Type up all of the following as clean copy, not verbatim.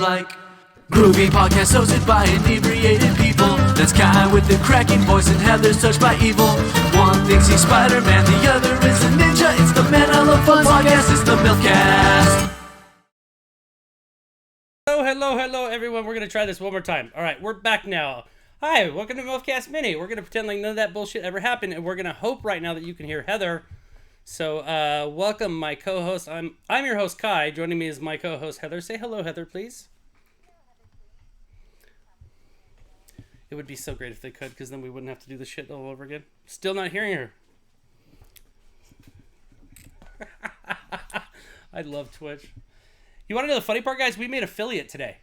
like. Groovy podcast hosted by inebriated people. That's Kai with the cracking voice and Heather's touched by evil. One thinks he's Spider-Man, the other is a ninja. It's the Man I Love Fun podcast, it's the MILFcast. Hello, everyone. We're going to try this one more time. All right, we're back now. Hi, welcome to MILFcast Mini. We're going to pretend like none of that bullshit ever happened, and we're going to hope right now that you can hear Heather. So, welcome, my co-host. I'm your host, Kai. Joining me is my co-host, Heather. Say hello, Heather, please. It would be so great if they could, because then we wouldn't have to do this shit all over again. Still not hearing her. I love Twitch. You want to know the funny part, guys? We made affiliate today.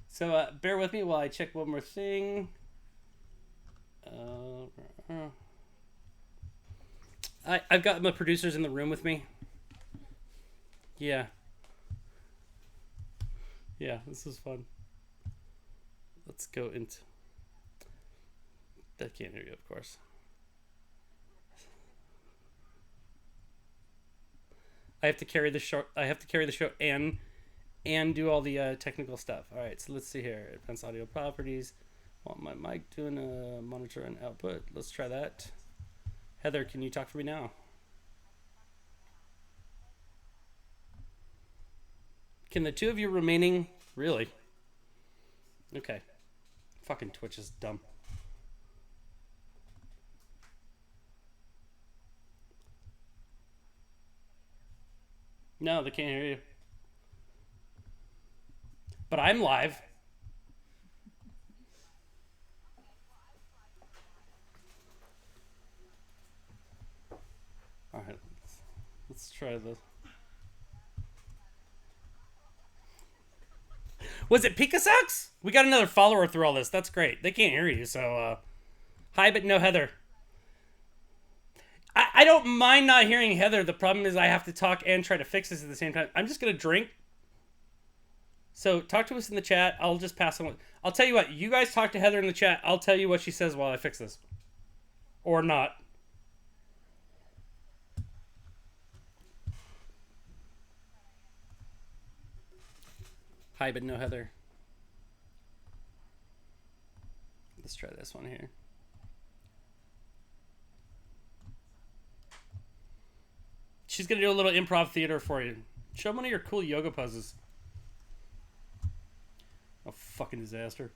So, bear with me while I check one more thing. I've got my producers in the room with me. Yeah. Yeah, this is fun. Let's go into... That can't hear you, of course. I have to carry the show. And do all the technical stuff. All right, so let's see here. Advanced audio properties. Want my mic doing a monitor and output. Let's try that. Heather, can you talk for me now? Can the two of you remaining... Really? Okay. Fucking Twitch is dumb. No, they can't hear you. But I'm live. All right, let's try this. Was it Pika Sucks? We got another follower through all this. That's great. They can't hear you, so hi, but no Heather. I don't mind not hearing Heather. The problem is I have to talk and try to fix this at the same time. I'm just gonna drink. So talk to us in the chat. I'll just pass on. I'll tell you what. You guys talk to Heather in the chat. I'll tell you what she says while I fix this. Or not. Hi, but no Heather. Let's try this one here. She's going to do a little improv theater for you. Show one of your cool yoga poses. Oh, fucking disaster.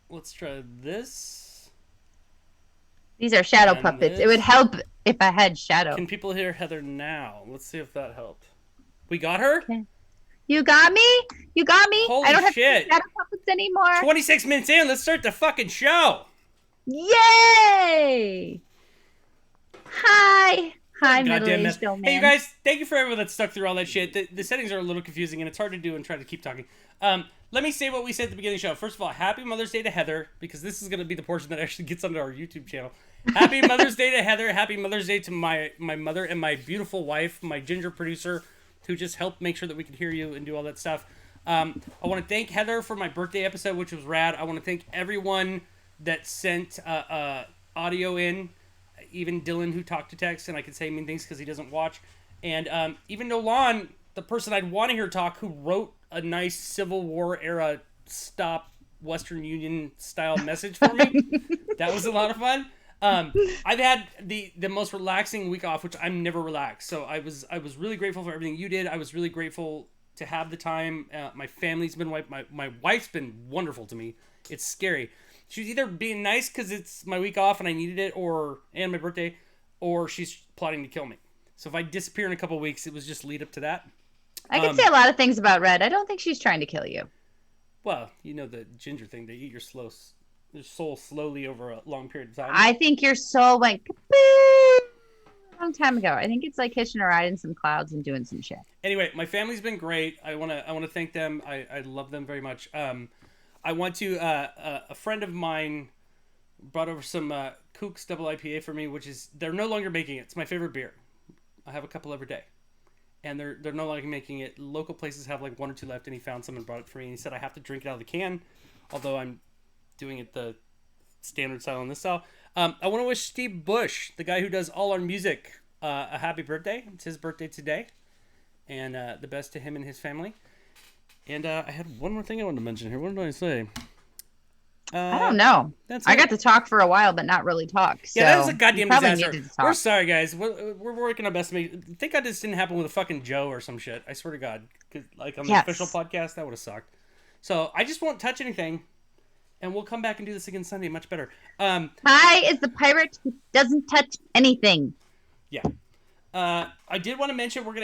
Let's try this. These are shadow And puppets. this. It would help if I had shadow. Can people hear Heather now? Let's see if that helped. We got her? Okay. You got me? You got me? Holy I don't have shit. shadow puppets anymore. 26 minutes in. Let's start the fucking show. Yay! Hi. Hi, Goddamn mess. middle-aged old man. Hey, you guys, thank you for everyone that stuck through all that shit. The settings are a little confusing, and it's hard to do and try to keep talking. Let me say what we said at the beginning of the show. First of all, happy Mother's Day to Heather, because this is going to be the portion that actually gets onto our YouTube channel. Happy Mother's Day to Heather. Happy Mother's Day to my mother and my beautiful wife, my ginger producer, who just helped make sure that we could hear you and do all that stuff. I want to thank Heather for my birthday episode, which was rad. I want to thank everyone that sent audio in, even Dylan, who talked to text, and I can say mean things because he doesn't watch. And even Nolan, the person I'd want to hear talk, who wrote a nice Civil War era stop Western Union style message for me. That was a lot of fun. I've had the most relaxing week off, which I'm never relaxed. So I was really grateful for everything you did. I was really grateful to have the time. My family's been my wife's been wonderful to me. It's scary. She's either being nice because it's my week off and I needed it, and my birthday, or she's plotting to kill me. So if I disappear in a couple of weeks, it was just lead up to that. I can say a lot of things about Red. I don't think she's trying to kill you. Well, you know the ginger thing. They eat your soul slowly over a long period of time. I think your soul went kapoo a long time ago. I think it's like hitching a ride in some clouds and doing some shit. Anyway, my family's been great. I want to thank them. I love them very much. I want to a friend of mine brought over some Kook's double IPA for me, which is they're no longer making it. It's my favorite beer. I have a couple every day. And they're no longer making it. Local places have like one or two left, and he found some and brought it for me. And he said I have to drink it out of the can, although I'm doing it the standard style and this style. I want to wish Steve Bush, the guy who does all our music, a happy birthday. It's his birthday today, and the best to him and his family. And I had one more thing I wanted to mention here. What did I say? I don't know. I got to talk for a while, but not really talk. So yeah, that was a goddamn disaster. Needed to talk. We're sorry, guys. We're working our best to make. Thank God this didn't happen with a fucking Joe or some shit. I swear to God, like on the official podcast, that would have sucked. So I just won't touch anything, and we'll come back and do this again Sunday. Much better. Hi is the pirate who doesn't touch anything. Yeah. I did want to mention are we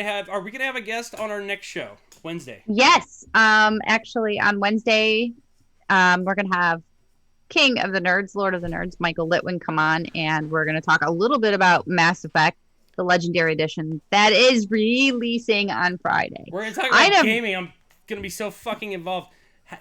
gonna have a guest on our next show Wednesday? Yes. Actually, on Wednesday, we're gonna have King of the Nerds, Lord of the Nerds, Michael Litwin come on, and we're gonna talk a little bit about Mass Effect, the Legendary Edition that is releasing on Friday. We're gonna talk about gaming. I'm gonna be so fucking involved.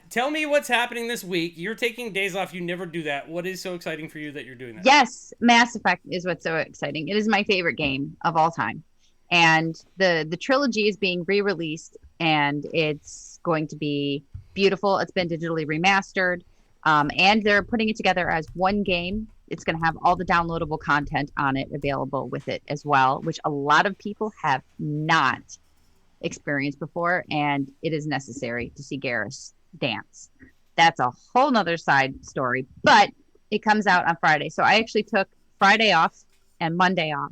Tell me what's happening this week. You're taking days off. You never do that. What is so exciting for you that you're doing that? Yes, Mass Effect is what's so exciting. It is my favorite game of all time. And the trilogy is being re-released, and it's going to be beautiful. It's been digitally remastered, and they're putting it together as one game. It's going to have all the downloadable content on it available with it as well, which a lot of people have not experienced before, and it is necessary to see Garrus dance. That's a whole nother side story, but it comes out on Friday. So I actually took Friday off and Monday off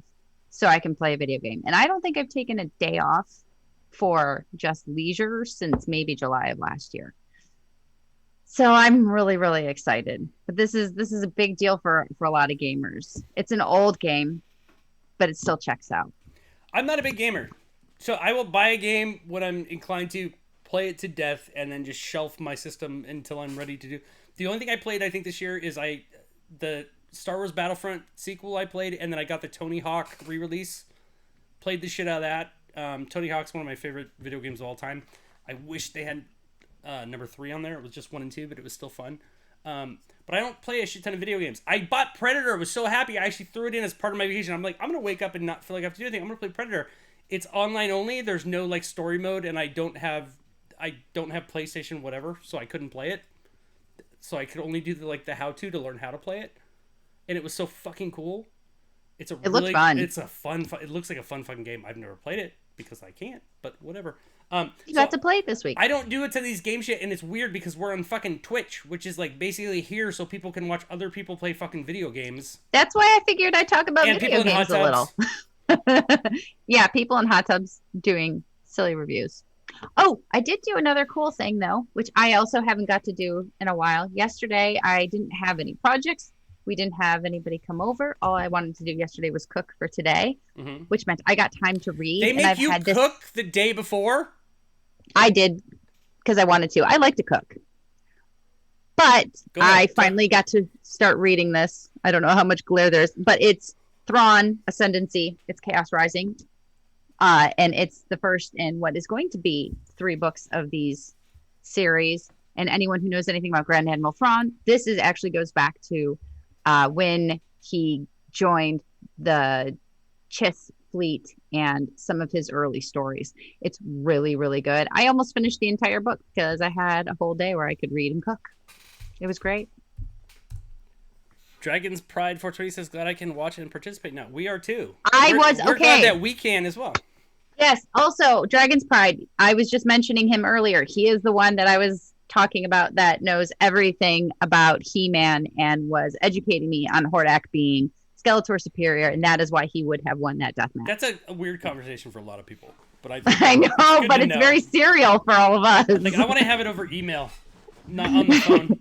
so I can play a video game. And I don't think I've taken a day off for just leisure since maybe July of last year. So I'm really, really excited. But this is a big deal for a lot of gamers. It's an old game, but it still checks out. I'm not a big gamer. So I will buy a game when I'm inclined to, play it to death, and then just shelf my system until I'm ready to do. The only thing I played, I think, this year is the Star Wars Battlefront sequel I played, and then I got the Tony Hawk re-release. Played the shit out of that. Tony Hawk's one of my favorite video games of all time. I wish they had number 3 on there. It was just 1 and 2, but it was still fun. But I don't play a shit ton of video games. I bought Predator. I was so happy. I actually threw it in as part of my vacation. I'm like, I'm going to wake up and not feel like I have to do anything. I'm going to play Predator. It's online only. There's no like story mode, and I don't have PlayStation whatever, so I couldn't play it. So I could only do the how-to to learn how to play it, and it was so fucking cool. It looked fun. It's a fun. It looks like a fun fucking game. I've never played it because I can't, but whatever. You got to play it this week. I don't do it to these game shit, and it's weird because we're on fucking Twitch, which is like basically here so people can watch other people play fucking video games. That's why I figured I'd talk about video games a little. Yeah, people in hot tubs doing silly reviews. Oh, I did do another cool thing, though, which I also haven't got to do in a while. Yesterday, I didn't have any projects. We didn't have anybody come over. All I wanted to do yesterday was cook for today, which meant I got time to read. They make you cook the day before? I did, because I wanted to. I like to cook. But I finally got to start reading this. I don't know how much glare there is, but it's Thrawn Ascendancy. It's Chaos Rising. And it's the first in what is going to be 3 books of these series. And anyone who knows anything about Grand Admiral Thrawn, this actually goes back to when he joined the Chiss fleet and some of his early stories. It's really, really good. I almost finished the entire book because I had a whole day where I could read and cook. It was great. Dragon's Pride 420 says, glad I can watch and participate now. We are too. We're glad that we can as well. Yes. Also, Dragon's Pride. I was just mentioning him earlier. He is the one that I was talking about that knows everything about He-Man and was educating me on Hordak being Skeletor superior, and that is why he would have won that death match. That's a weird conversation for a lot of people. But I know, but it's very serial for all of us. Like, I want to have it over email, not on the phone.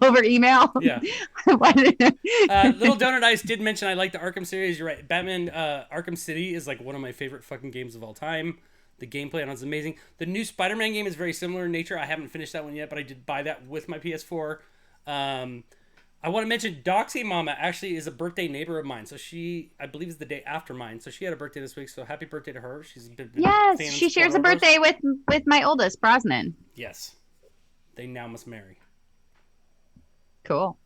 Over email? Yeah. Little Donut Ice did mention I like the Arkham series. You're right. Batman Arkham City is like one of my favorite fucking games of all time. The gameplay on it is amazing. The new Spider-Man game is very similar in nature. I haven't finished that one yet, but I did buy that with my PS4. I want to mention Doxy Mama actually is a birthday neighbor of mine. So I believe is the day after mine. So she had a birthday this week. So happy birthday to her. She's been yes, she shares a birthday with my oldest, Brosnan. Yes. They now must marry. Cool.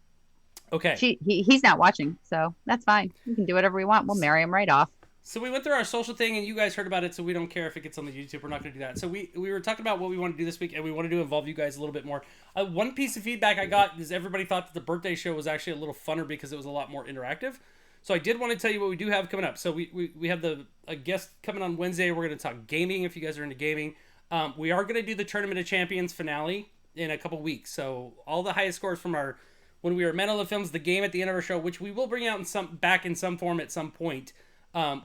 Okay. He's not watching, so that's fine. We can do whatever we want. We'll marry him right off. So we went through our social thing, and you guys heard about it, so we don't care if it gets on the YouTube. We're not going to do that. So we were talking about what we want to do this week, and we wanted to involve you guys a little bit more. One piece of feedback I got is everybody thought that the birthday show was actually a little funner because it was a lot more interactive. So I did want to tell you what we do have coming up. So we have a guest coming on Wednesday. We're going to talk gaming if you guys are into gaming. We are going to do the Tournament of Champions finale in a couple weeks. So all the highest scores from when we were Men of Films, the game at the end of our show, which we will bring out back in some form at some point.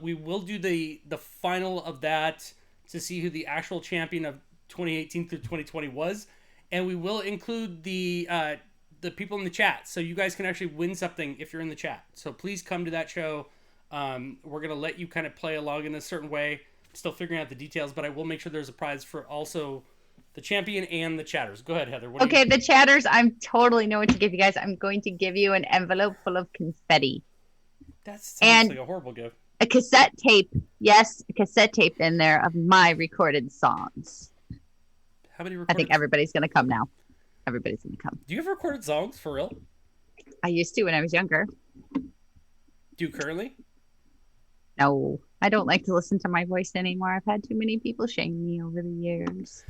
We will do the final of that to see who the actual champion of 2018 through 2020 was, and we will include the people in the chat, so you guys can actually win something if you're in the chat. So please come to that show. We're gonna let you kind of play along in a certain way. Still figuring out the details, but I will make sure there's a prize for also the champion and the chatters. Go ahead, Heather. Okay, the chatters, I totally know what to give you guys. I'm going to give you an envelope full of confetti. That sounds like a horrible gift. A cassette tape. Yes, a cassette tape in there of my recorded songs. How many I think everybody's going to come now. Everybody's going to come. Do you have recorded songs for real? I used to when I was younger. Do you currently? No, I don't like to listen to my voice anymore. I've had too many people shame me over the years.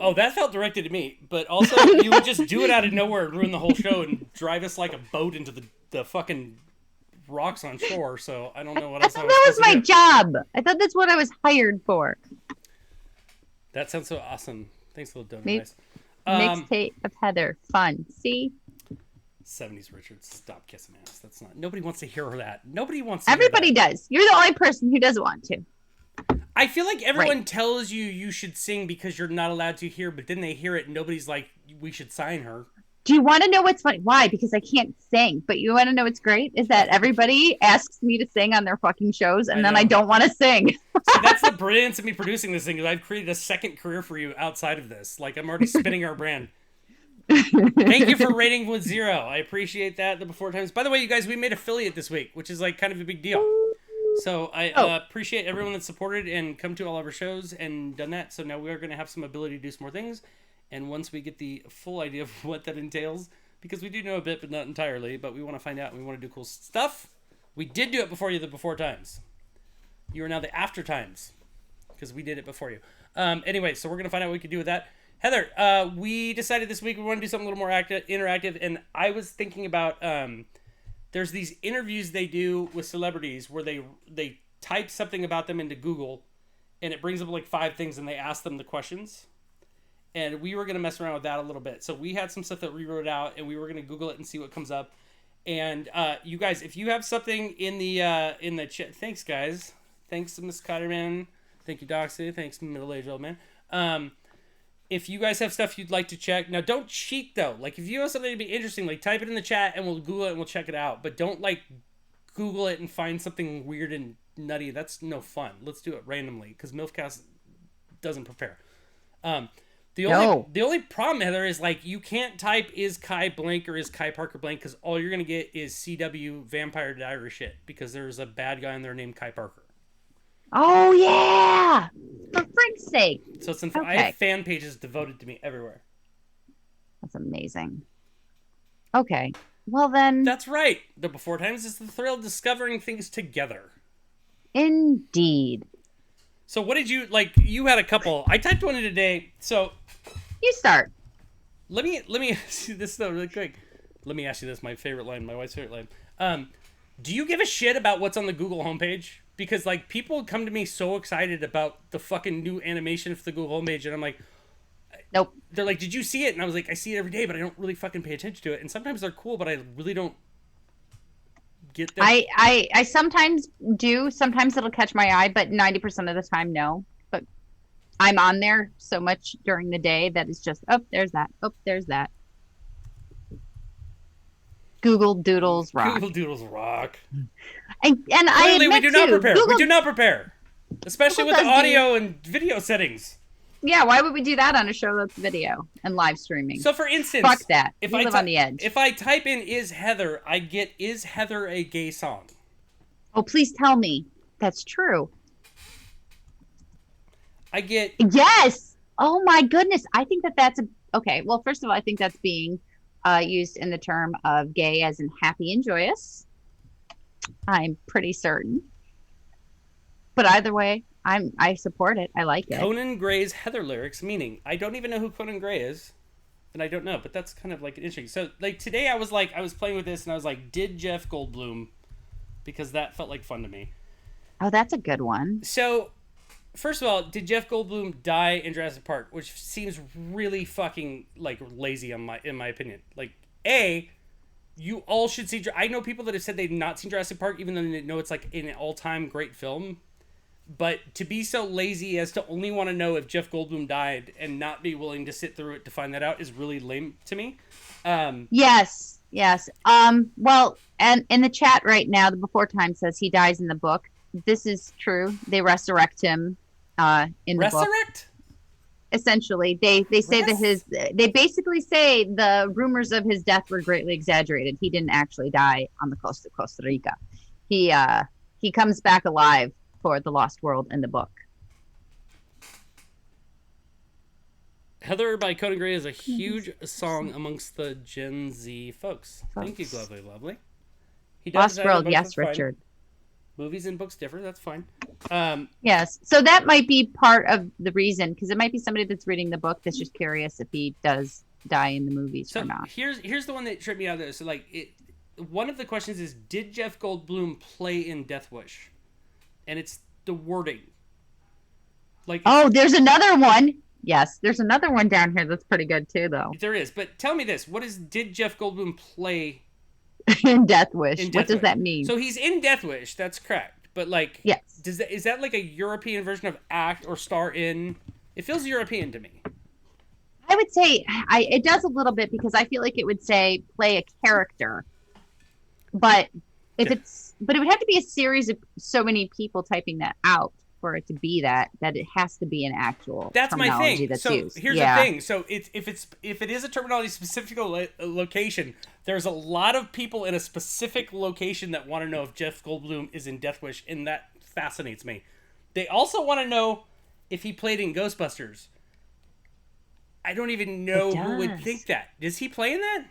Oh, that felt directed at me. But also, you would just do it out of nowhere and ruin the whole show and drive us like a boat into the fucking rocks on shore. So I don't know what else I thought that was my job. I thought that's what I was hired for. That sounds so awesome. Thanks for the donut. Nice. Mixtape of Heather. Fun. See? 70s Richard. Stop kissing ass. That's not. Nobody wants to hear that. Nobody wants to Everybody hear that. Does. You're the only person who doesn't want to. I feel like everyone tells you should sing because you're not allowed to hear, but then they hear it and nobody's like, we should sign her. Do you want to know what's funny? Why? Because I can't sing. But you want to know what's great? Is that everybody asks me to sing on their fucking shows, and then I don't want to sing. See, that's the brilliance of me producing this thing, is I've created a second career for you outside of this. Like, I'm already spinning our brand. Thank you for rating with 0. I appreciate that. The Before Times. By the way, you guys, we made affiliate this week, which is like kind of a big deal. So I appreciate everyone that supported and come to all of our shows and done that. So now we are going to have some ability to do some more things. And once we get the full idea of what that entails, because we do know a bit, but not entirely, but we want to find out and we want to do cool stuff. We did do it before you, the Before Times. You are now the After Times, because we did it before you. Anyway, so we're going to find out what we can do with that. Heather, we decided this week we want to do something a little more interactive, and I was thinking about, there's these interviews they do with celebrities where they type something about them into Google, and it brings up like 5 things, and they ask them the questions. And we were going to mess around with that a little bit. So we had some stuff that we wrote out, and we were going to Google it and see what comes up. And you guys, if you have something in the chat, thanks guys. Thanks to Miss Cotterman. Thank you, Doxy. Thanks, middle-aged old man. If you guys have stuff you'd like to check, now don't cheat though. Like if you have something to be interesting, like type it in the chat and we'll Google it and we'll check it out. But don't like Google it and find something weird and nutty. That's no fun. Let's do it randomly because MILFcast doesn't prepare. The only problem, Heather, is like you can't type is Kai blank or is Kai Parker blank because all you're gonna get is CW Vampire Diary shit because there's a bad guy in there named Kai Parker. Oh yeah, for frick's sake! So it's I have fan pages devoted to me everywhere. That's amazing. Okay, well then. That's right. The Before Times is the thrill of discovering things together. Indeed. So what did you like? You had a couple. I typed one in today. So you start. Let me ask you this though, really quick. Let me ask you this. My favorite line. My wife's favorite line. Do you give a shit about what's on the Google homepage? Because like people come to me so excited about the fucking new animation for the Google homepage, and I'm like, nope. They're like, did you see it? And I was like, I see it every day, but I don't really fucking pay attention to it. And sometimes they're cool, but I really don't get them. I sometimes do. Sometimes it'll catch my eye, but 90% of the time, no. But I'm on there so much during the day that it's just, oh, there's that. Oh, there's that. Google Doodles rock. Google Doodles rock. And I admit we do not prepare. We do not prepare, especially with the audio and video settings. Yeah, why would we do that on a show that's video and live streaming? So, for instance, fuck that. If I live on the edge. If I type in "is Heather," I get "is Heather a gay song?" Oh, please tell me that's true. I get yes. Oh my goodness, I think that's okay. Well, first of all, I think that's being used in the term of gay as in happy and joyous. I'm pretty certain. But either way, I support it. I like it. Conan Gray's Heather lyrics, meaning I don't even know who Conan Gray is, and I don't know, but that's kind of like interesting. So like today I was playing with this and I was like, did Jeff Goldblum because that felt like fun to me. Oh, that's a good one. So, first of all, did Jeff Goldblum die in Jurassic Park? Which seems really fucking like lazy in my opinion. Like, you all should see. I know people that have said they've not seen Jurassic Park, even though they know it's like an all-time great film. But to be so lazy as to only want to know if Jeff Goldblum died and not be willing to sit through it to find that out is really lame to me. Yes. Well, and in the chat right now, the Before Time says he dies in the book. This is true. They resurrect him in the book. Resurrect? Essentially, they say that they basically say the rumors of his death were greatly exaggerated. He didn't actually die on the coast of Costa Rica. He comes back alive for the Lost World in the book. Heather by Conan Gray is a huge song amongst the Gen Z folks. Thank you, Lovely. He does Lost World, yes, Richard. Movies and books differ. That's fine. Yes, so that might be part of the reason, because it might be somebody that's reading the book that's just curious if he does die in the movies or not. Here's the one that tripped me out there. So one of the questions is, did Jeff Goldblum play in Death Wish? And it's the wording. There's another one. Yes, there's another one down here that's pretty good too, though. There is, but tell me this: did Jeff Goldblum play in Death Wish? What does that mean? So he's in Death Wish. That's correct. But yes, is that like a European version of act or star in? It feels European to me. I would say it does a little bit, because I feel like it would say play a character, but it would have to be a series of so many people typing that out for it to be that it has to be an actual. That's my thing. That's so used. Here's the thing. So if it is a terminology specific location, there's a lot of people in a specific location that want to know if Jeff Goldblum is in Death Wish, and that fascinates me. They also want to know if he played in Ghostbusters. I don't even know who would think that. Does he play in that?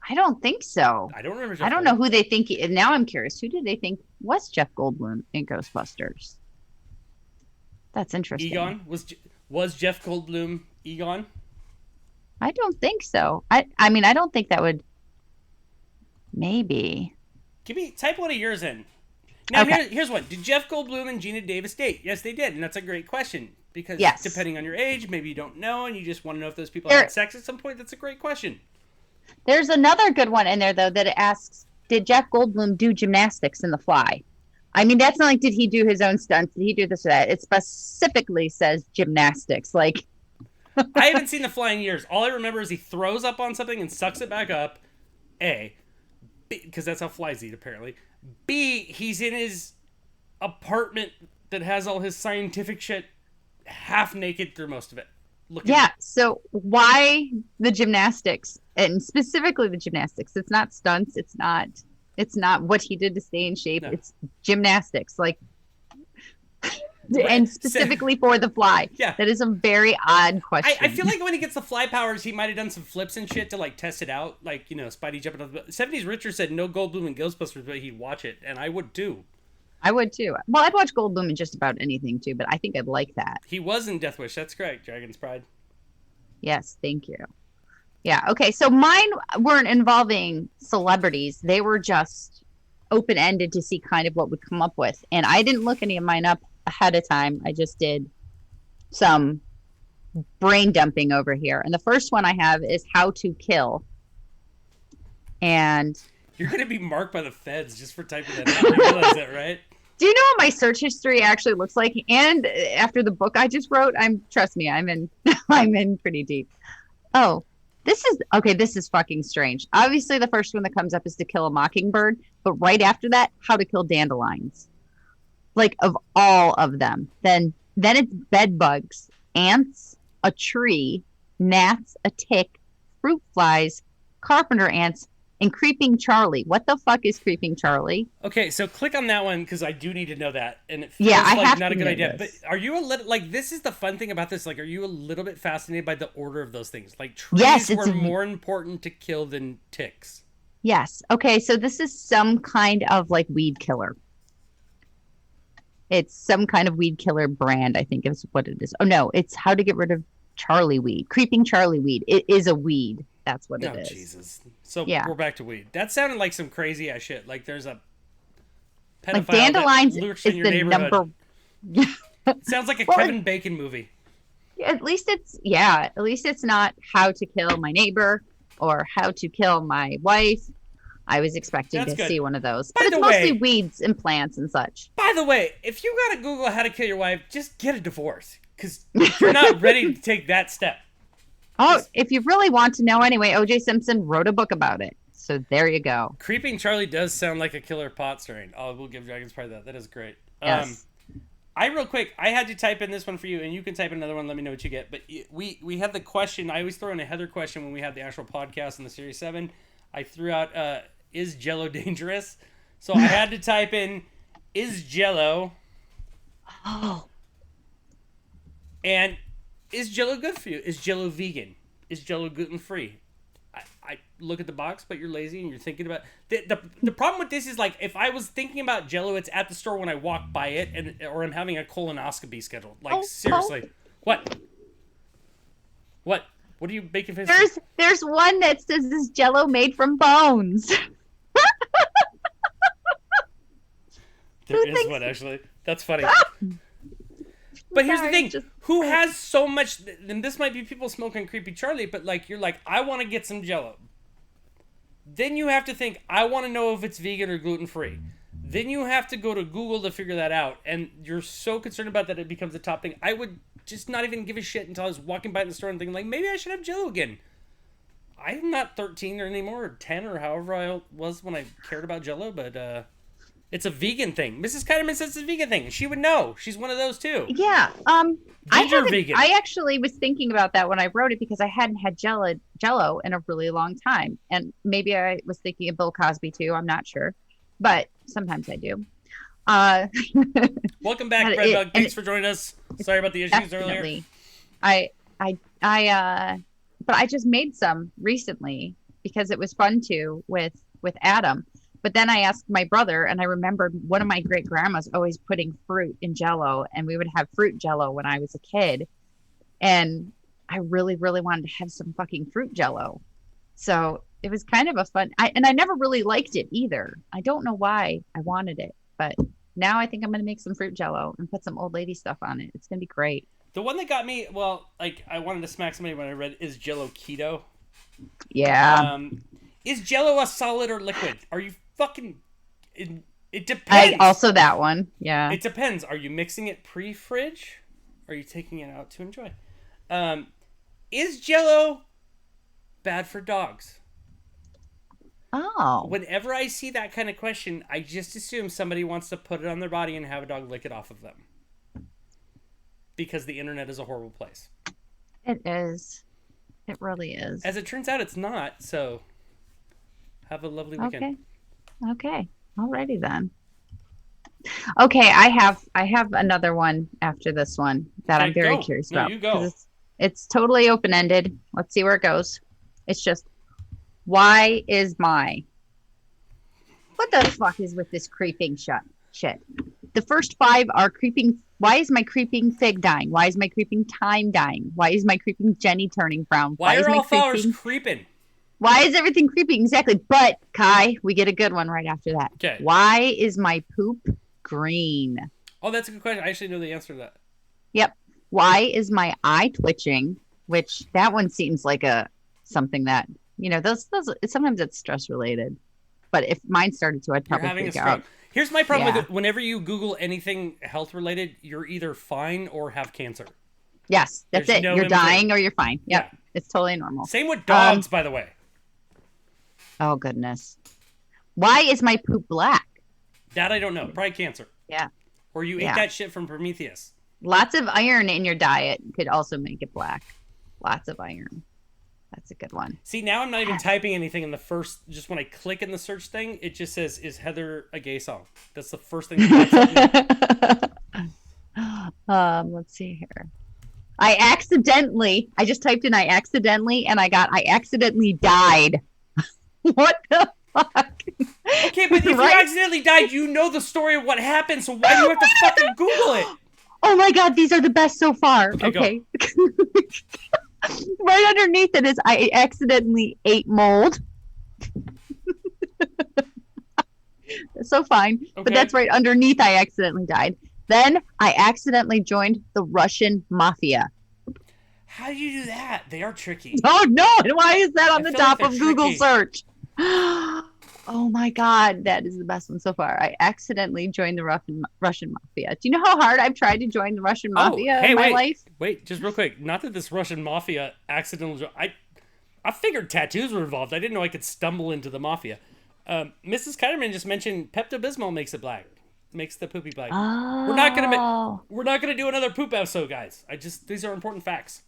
I don't think so. I don't remember. I don't know who they think. Now I'm curious. Who did they think was Jeff Goldblum in Ghostbusters? That's interesting. Egon? Was Jeff Goldblum Egon? I don't think so. I mean, I don't think that would. Maybe. Type one of yours in. Now, okay. here's one. Did Jeff Goldblum and Gina Davis date? Yes, they did, and that's a great question. Because depending on your age, maybe you don't know, and you just want to know if those people had sex at some point. That's a great question. There's another good one in there, though, that it asks, did Jeff Goldblum do gymnastics in The Fly? I mean, that's not like, did he do his own stunts? Did he do this or that? It specifically says gymnastics. I haven't seen The Fly in years. All I remember is he throws up on something and sucks it back up. A. Because that's how flies eat, apparently. B. He's in his apartment that has all his scientific shit half naked through most of it. So why the gymnastics, and specifically the gymnastics? It's not stunts. It's not what he did to stay in shape. No. It's gymnastics, and specifically for The Fly. Yeah, that is a very odd question. I feel like when he gets the fly powers, he might have done some flips and shit to test it out, Spidey jumping on the 70s. Richard said no Goldblum in Ghostbusters, but he'd watch it, and I would too. Well, I'd watch Goldblum in just about anything too, but I think I'd like that. He was in Death Wish. That's correct. Dragon's Pride. Yes, thank you. Yeah, okay. So mine weren't involving celebrities. They were just open-ended to see kind of what would come up with. And I didn't look any of mine up ahead of time. I just did some brain dumping over here. And the first one I have is How to Kill. And you're going to be marked by the feds just for typing that out. You realize that, right? Do you know what my search history actually looks like? And after the book I just wrote, trust me, I'm in I'm in pretty deep. Oh, this is fucking strange. Obviously the first one that comes up is To Kill a Mockingbird, but right after that, How to Kill Dandelions. Of all of them. Then it's bed bugs, ants, a tree, gnats, a tick, fruit flies, carpenter ants, and Creeping Charlie. What the fuck is Creeping Charlie? Okay, so click on that one because I do need to know that, and it feels not a good idea. This. But are you a little this is the fun thing about this? Are you a little bit fascinated by the order of those things? Trees were more important to kill than ticks. Yes. Okay, so this is some kind of weed killer. It's some kind of weed killer brand, I think is what it is. Oh no, it's how to get rid of Charlie weed. Creeping Charlie weed. It is a weed. That's what it is. Oh, Jesus. So we're back to weed. That sounded like some crazy ass shit. There's a Like pedophile Dandelions that lurks is in your the neighborhood. number. It sounds like a Well, Kevin Bacon movie. At least it's not How to Kill My Neighbor or How to Kill My Wife. I was expecting That's to good. see one of those, By but it's the mostly way- weeds and plants and such. By the way, if you gotta Google how to kill your wife, just get a divorce. Because you're not ready to take that step. Oh, if you really want to know anyway, O.J. Simpson wrote a book about it. So there you go. Creeping Charlie does sound like a killer pot strain. Oh, we'll give Dragon's Pride that. That is great. Yes. Real quick, I had to type in this one for you, and you can type in another one. Let me know what you get. But we had the question. I always throw in a Heather question when we have the actual podcast in the Series 7. I threw out, is Jell-O dangerous? So I had to type in, is Jell-O, Oh, and is Jell-O good for you? Is Jell-O vegan? Is Jell-O gluten-free? I look at the box, but you're lazy and you're thinking about the problem with this is like if I was thinking about Jell-O, it's at the store when I walk by it, or I'm having a colonoscopy scheduled. Like seriously, what are you making faces? there's one that says this Jell-O made from bones. There is one actually. That's funny. But here's the thing: who has so much? And this might be people smoking Creepy Charlie, but like you're like, I want to get some Jell-O. Then you have to think, I want to know if it's vegan or gluten free. Then you have to go to Google to figure that out, and you're so concerned about that it becomes a top thing. I would just not even give a shit until I was walking by in the store and thinking like, maybe I should have Jell-O again. I'm not 13 or anymore, or 10 or however I was when I cared about Jell-O, but it's a vegan thing. Mrs. Keiderman says it's a vegan thing. She would know. She's one of those too. Yeah. Vegan. I actually was thinking about that when I wrote it because I hadn't had Jell-O in a really long time, and maybe I was thinking of Bill Cosby too. I'm not sure, but sometimes I do. Welcome back, Redbug. Thanks for joining us. Sorry about the issues earlier. But I just made some recently because it was fun to with Adam. But then I asked my brother, and I remembered one of my great grandmas always putting fruit in Jell-O, and we would have fruit Jell-O when I was a kid. And I really, really wanted to have some fucking fruit Jell-O. So it was kind of a fun, and I never really liked it either. I don't know why I wanted it, but now I think I'm going to make some fruit Jell-O and put some old lady stuff on it. It's going to be great. The one that got me, well, like I wanted to smack somebody when I read, is Jell-O keto? Yeah. Is Jell-O a solid or liquid? Are you fucking... It depends. Also that one. Yeah. It depends. Are you mixing it pre-fridge? Or are you taking it out to enjoy? Is Jell-O bad for dogs? Oh. Whenever I see that kind of question, I just assume somebody wants to put it on their body and have a dog lick it off of them. Because the internet is a horrible place. It is. It really is. As it turns out, it's not. So, have a lovely weekend. Okay. Alrighty then. Okay, I have another one after this one that I'm very curious about. You go. It's totally open-ended. Let's see where it goes. It's just, why is my... What the fuck is with this creeping shit? The first 5 are creeping... Why is my creeping fig dying? Why is my creeping thyme dying? Why is my creeping Jenny turning brown? Why is are my all flowers creeping? Why is everything creeping? Exactly. But, Kai, we get a good one right after that. Okay. Why is my poop green? Oh, that's a good question. I actually know the answer to that. Yep. Why is my eye twitching? Which, that one seems like something that, those sometimes it's stress related. But if mine started to, I'd probably freak out. Here's my problem with it. Whenever you Google anything health related, you're either fine or have cancer. Yes, that's it. You're dying or you're fine. Yep. Yeah. It's totally normal. Same with dogs, by the way. Oh, goodness. Why is my poop black? That I don't know. Probably cancer. Yeah. Or you ate that shit from Prometheus. Lots of iron in your diet could also make it black. Lots of iron. That's a good one. See, now I'm not even typing anything in the first... Just when I click in the search thing, it just says, is Heather a gay song? That's the first thing that pops up. Let's see here. I just typed in I accidentally, and I accidentally died. What the fuck? Okay, but if you accidentally died, you know the story of what happened, so why do you have to fucking Google it? Oh my god, these are the best so far. Okay. Right underneath it is I accidentally ate mold. so fine. Okay. But that's right underneath I accidentally died. Then I accidentally joined the Russian mafia. How do you do that? They are tricky. Oh no! And why is that on the feel top like of they're Google tricky. search? Oh my God, that is the best one so far. I accidentally joined the Russian mafia. Do you know how hard I've tried to join the Russian mafia in my life? Wait, just real quick. Not that this Russian mafia accidental. I figured tattoos were involved. I didn't know I could stumble into the mafia. Mrs. Keiderman just mentioned Pepto-Bismol makes it black, makes the poopy black. Oh. We're not gonna do another poop episode, guys. These are important facts.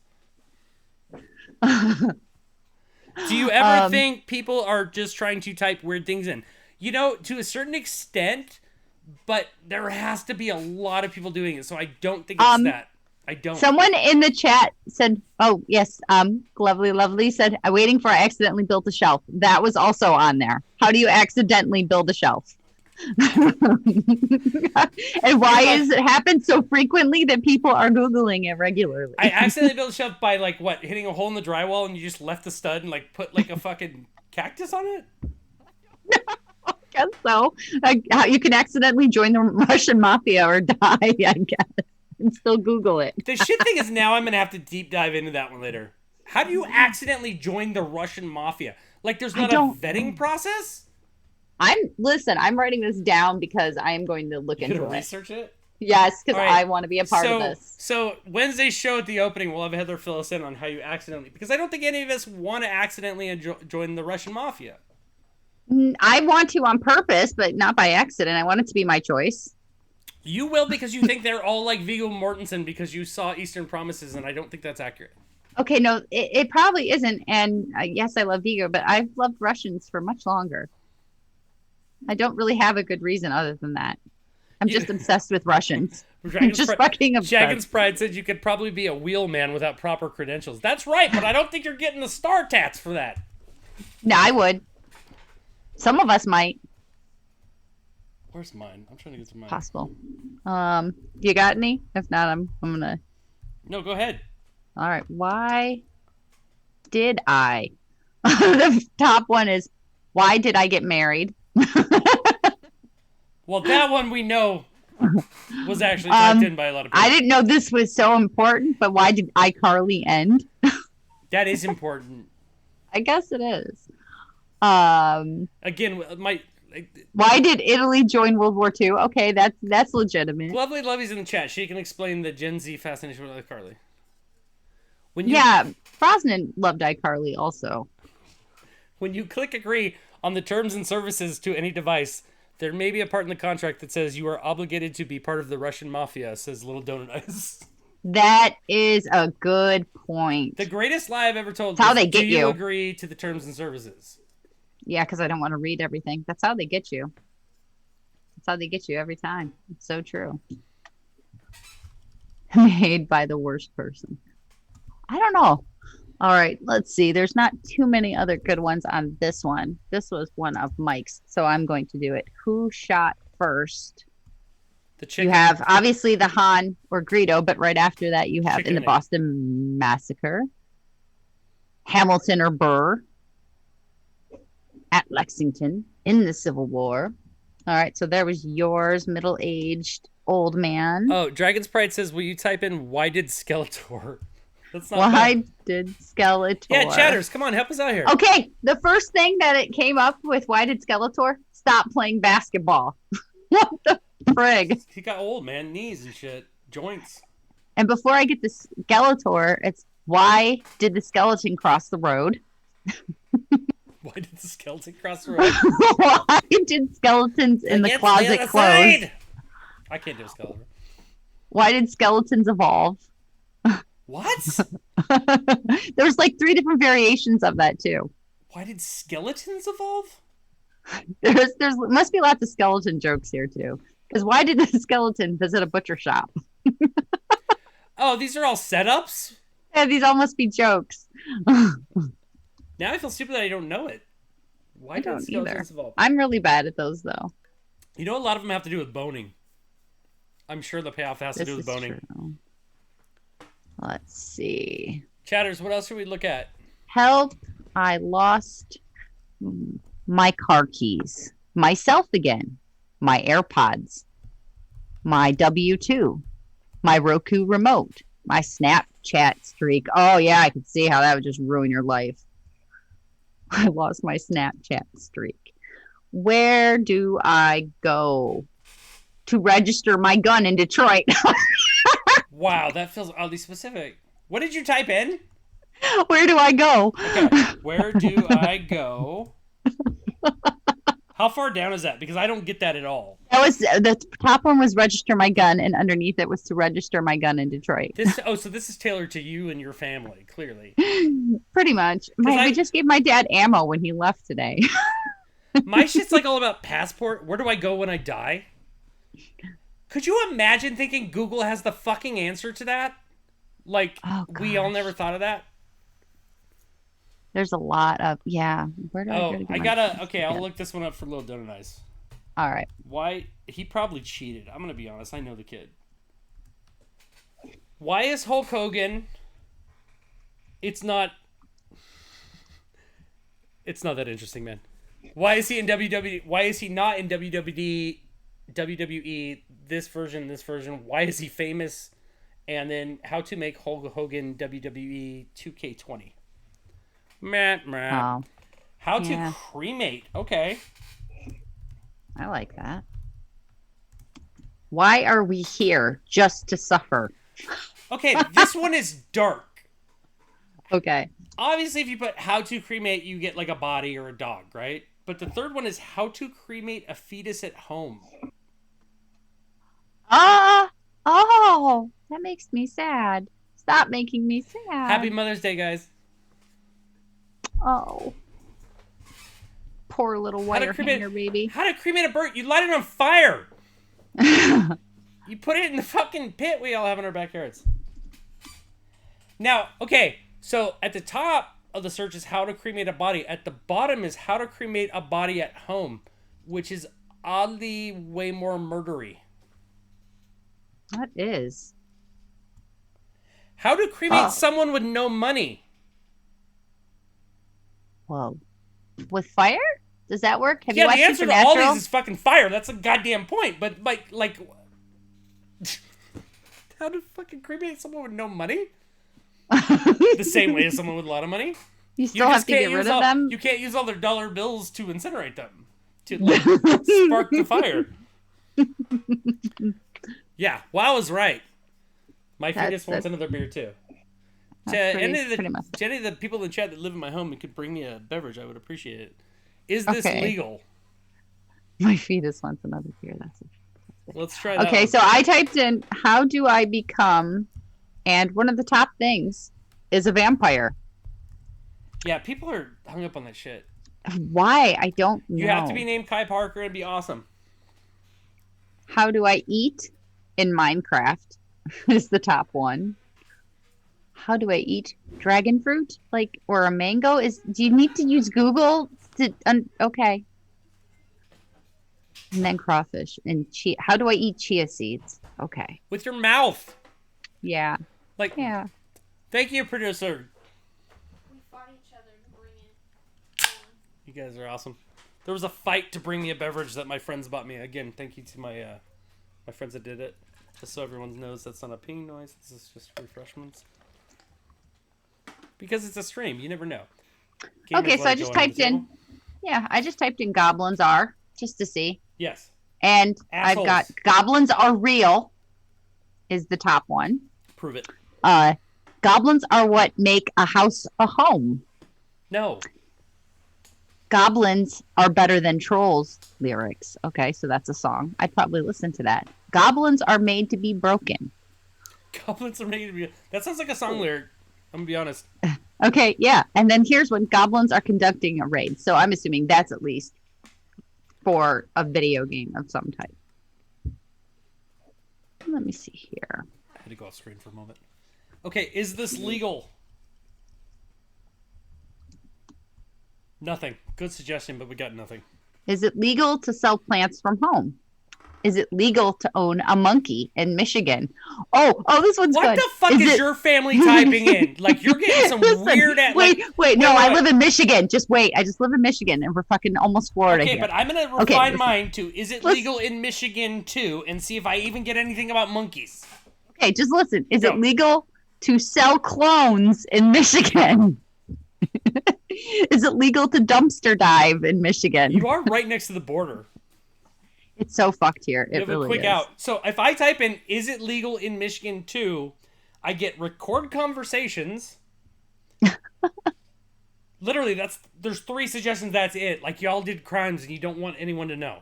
Do you ever think people are just trying to type weird things in? You know, to a certain extent, but there has to be a lot of people doing it, so I don't think it's that. I don't. Someone in the chat said, oh, yes, Lovely said, I'm waiting for I accidentally built a shelf. That was also on there. How do you accidentally build a shelf? And why is it happen so frequently that people are Googling it regularly? I accidentally built a shelf by, like, what, hitting a hole in the drywall and you just left the stud and, like, put, like, a fucking cactus on it? I guess so. How you can accidentally join the Russian mafia or die, I guess, and still Google it. The shit thing is now I'm going to have to deep dive into that one later. How do you accidentally join the Russian mafia? Like, there's not a vetting process? I'm writing this down because I am going to look into it. Research it? Yes, because right. I want to be a part of this. So Wednesday's show at the opening, we'll have Heather fill us in on how you accidentally, because I don't think any of us want to accidentally join the Russian mafia. I want to on purpose, but not by accident. I want it to be my choice. You will because you think they're all like Viggo Mortensen because you saw Eastern Promises, and I don't think that's accurate. Okay, no, it probably isn't. And yes, I love Viggo, but I've loved Russians for much longer. I don't really have a good reason other than that. I'm just obsessed with Russians. Fucking obsessed. Dragon's Pride said you could probably be a wheelman without proper credentials. That's right, but I don't think you're getting the star tats for that. No, I would. Some of us might. Where's mine? I'm trying to get to mine. Possible. You got any? If not, I'm gonna. No, go ahead. All right. Why did I? The top one is, why did I get married? Well, that one we know was actually typed in by a lot of people. I didn't know this was so important, but why did iCarly end? That is important. I guess it is. Again, why did Italy join World War II? Okay, that's legitimate. Lovely's in the chat. She can explain the Gen Z fascination with iCarly. Brosnan loved iCarly also. When you click agree on the terms and services to any device, there may be a part in the contract that says you are obligated to be part of the Russian mafia, says Little Donut Ice. That is a good point. The greatest lie I've ever told. That's how they get do you. You agree to the terms and services? Yeah, because I don't want to read everything. That's how they get you. That's how they get you every time. It's so true. Made by the worst person. I don't know. All right, let's see. There's not too many other good ones on this one. This was one of Mike's, so I'm going to do it. Who shot first? The chicken. You have obviously the Han or Greedo, but right after that you have Chicken in the egg. Boston Massacre, Hamilton or Burr at Lexington in the Civil War. All right, so there was yours, middle-aged old man. Oh, Dragon's Pride says, will you type in why did Skeletor? That's not Why bad. did Skeletor? Yeah, chatters, come on, help us out here. Okay, the first thing that it came up with, why did Skeletor stop playing basketball? What the frig? He got old, man. Knees and shit. Joints. And before I get to Skeletor, it's why did the skeleton cross the road? Why did the skeleton cross the road? Why did skeletons in the Get to closet other close? side! I can't do a skeleton. Why did skeletons evolve? What? There's like 3 different variations of that too. Why did skeletons evolve? There's must be lots of skeleton jokes here too. Because why did the skeleton visit a butcher shop? Oh, these are all setups? Yeah, these all must be jokes. Now I feel stupid that I don't know it. Why did skeletons evolve? I'm really bad at those though. You know, a lot of them have to do with boning. I'm sure the payoff has to do with boning. True. Let's see. Chatters, what else should we look at? Help, I lost my car keys. Myself again. my AirPods, my W2, my Roku remote, my Snapchat streak. Oh, yeah, I could see how that would just ruin your life. I lost my Snapchat streak. Where do I go to register my gun in Detroit? Wow, that feels oddly specific. What did you type in? Where do I go? Okay, where do I go? How far down is that? Because I don't get that at all. That was the top one was register my gun, and underneath it was to register my gun in Detroit. So this is tailored to you and your family, clearly. Pretty much. We just gave my dad ammo when he left today. My shit's like all about passport. Where do I go when I die? Could you imagine thinking Google has the fucking answer to that? Like, we all never thought of that? There's a lot of, yeah. Where do I go? I'll look this one up for Little Donut Eyes. All right. Why? He probably cheated. I'm going to be honest. I know the kid. Why is Hulk Hogan... It's not that interesting, man. Why is he in WWE? Why is he not in WWE, this version? Why is he famous? And then how to make Hulk Hogan WWE 2K20. Oh, how to cremate. Okay. I like that. Why are we here? Just to suffer. Okay, this one is dark. Okay. Obviously, if you put how to cremate, you get like a body or a dog, right? But the third one is how to cremate a fetus at home. Oh, that makes me sad. Stop making me sad. Happy Mother's Day, guys. Oh. Poor little wire hanger baby. How to cremate a bird? You light it on fire. You put it in the fucking pit we all have in our backyards. Now, okay, so at the top of the search is how to cremate a body. At the bottom is how to cremate a body at home, which is oddly way more murdery. That is. How to cremate someone with no money. Whoa. With fire? Does that work? Have you Yeah, watched the answer to all these is fucking fire. That's a goddamn point. But like how to fucking cremate someone with no money? The same way as someone with a lot of money. You still have to get rid of them? You can't use all their dollar bills to incinerate them. To like, spark the fire. Yeah, Wow is right. My fetus wants another beer too. To any of the people in the chat that live in my home and could bring me a beverage, I would appreciate it. Is this legal? My fetus wants another beer. Let's try that. Okay, one. so I typed in how do I become, and one of the top things is a vampire. Yeah, people are hung up on that shit. Why? I don't know. You have to be named Kai Parker and be awesome. How do I eat in Minecraft is the top one. How do I eat dragon fruit? Or a mango? Do you need to use Google to okay. And then crawfish and chia. How do I eat chia seeds? Okay. With your mouth. Yeah. Yeah. Thank you, producer. We fought each other to bring it. You guys are awesome. There was a fight to bring me a beverage that my friends bought me. Again, thank you to my friends that did it. Just so everyone knows that's not a ping noise. This is just refreshments. Because it's a stream, you never know. Okay, so I just typed in. Yeah, I just typed in goblins are just to see. Yes. And Assholes. I've got goblins are real is the top one. Prove it. Goblins are what make a house a home. No. Goblins are better than trolls lyrics. Okay, so that's a song. I'd probably listen to that. Goblins are made to be broken. Goblins are made to be... That sounds like a song lyric. I'm going to be honest. Okay, yeah. And then here's when goblins are conducting a raid. So I'm assuming that's at least for a video game of some type. Let me see here. I had to go off screen for a moment. Okay, is this legal? Nothing. Good suggestion, but we got nothing. Is it legal to sell plants from home? Is it legal to own a monkey in Michigan? Oh, this one's What good. the fuck is your family typing in? Like, you're getting some weird... Wait, no, I live in Michigan. Just wait. I just live in Michigan, and we're fucking almost Florida Okay, here. but I'm going to refine mine to, is it legal in Michigan, too? And see if I even get anything about monkeys. Okay, just listen. Is it legal to sell clones in Michigan? Is it legal to dumpster dive in Michigan? You are right next to the border. It's so fucked here. It really quick is. out. So if I type in, is it legal in Michigan too, I get record conversations. Literally, there's 3 suggestions, that's it. Like, y'all did crimes and you don't want anyone to know.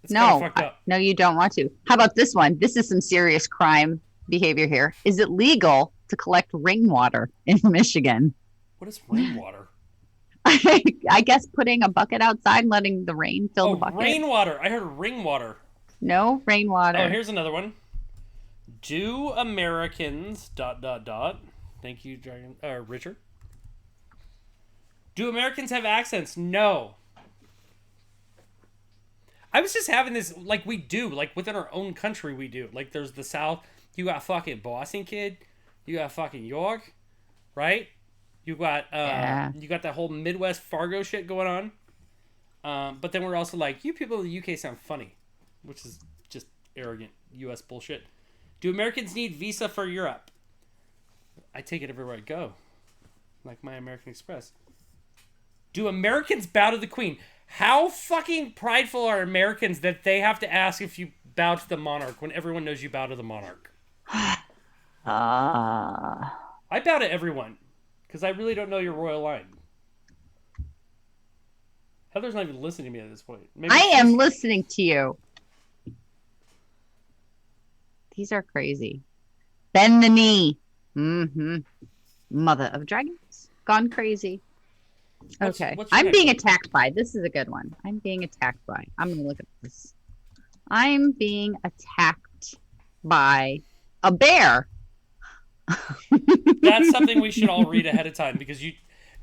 It's kind of fucked up. No, you don't want to. How about this one? This is some serious crime behavior here. Is it legal to collect rainwater in Michigan? What is rainwater? I guess putting a bucket outside and letting the rain fill the bucket. Rainwater. I heard rainwater. No, rainwater. Oh, here's another one. Do Americans... ... Thank you, Dragon... Richard. Do Americans have accents? No. I was just having this... Like, we do. Like, within our own country, we do. Like, there's the South. You got fucking Boston kid. You got fucking York. Right? You got you got that whole Midwest Fargo shit going on. But then we're also like, you people in the UK sound funny, which is just arrogant US bullshit. Do Americans need visa for Europe? I take it everywhere I go. Like my American Express. Do Americans bow to the Queen? How fucking prideful are Americans that they have to ask if you bow to the monarch when everyone knows you bow to the monarch? I bow to everyone. Because I really don't know your royal line. Heather's not even listening to me at this point. I am listening to you. These are crazy. Bend the knee. Mm-hmm. Mother of dragons. Gone crazy. Okay. What's I'm being attacked by. This is a good one. I'm being attacked by. I'm going to look at this. I'm being attacked by a bear. That's something we should all read ahead of time because you.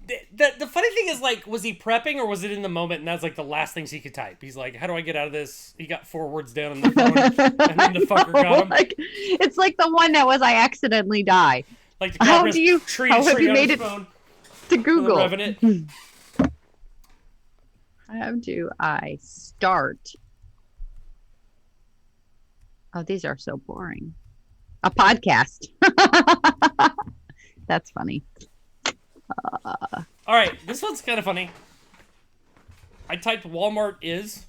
The funny thing is, like, was he prepping or was it in the moment? And that's like the last things he could type. He's like, "How do I get out of this?" He got 4 words down on the phone, and then the fucker got him. Like, it's like the one that was, "I accidentally die." Like, how have you made it to Google? How do I start? Oh, these are so boring. A podcast. That's funny. All right, this one's kind of funny. I typed Walmart is,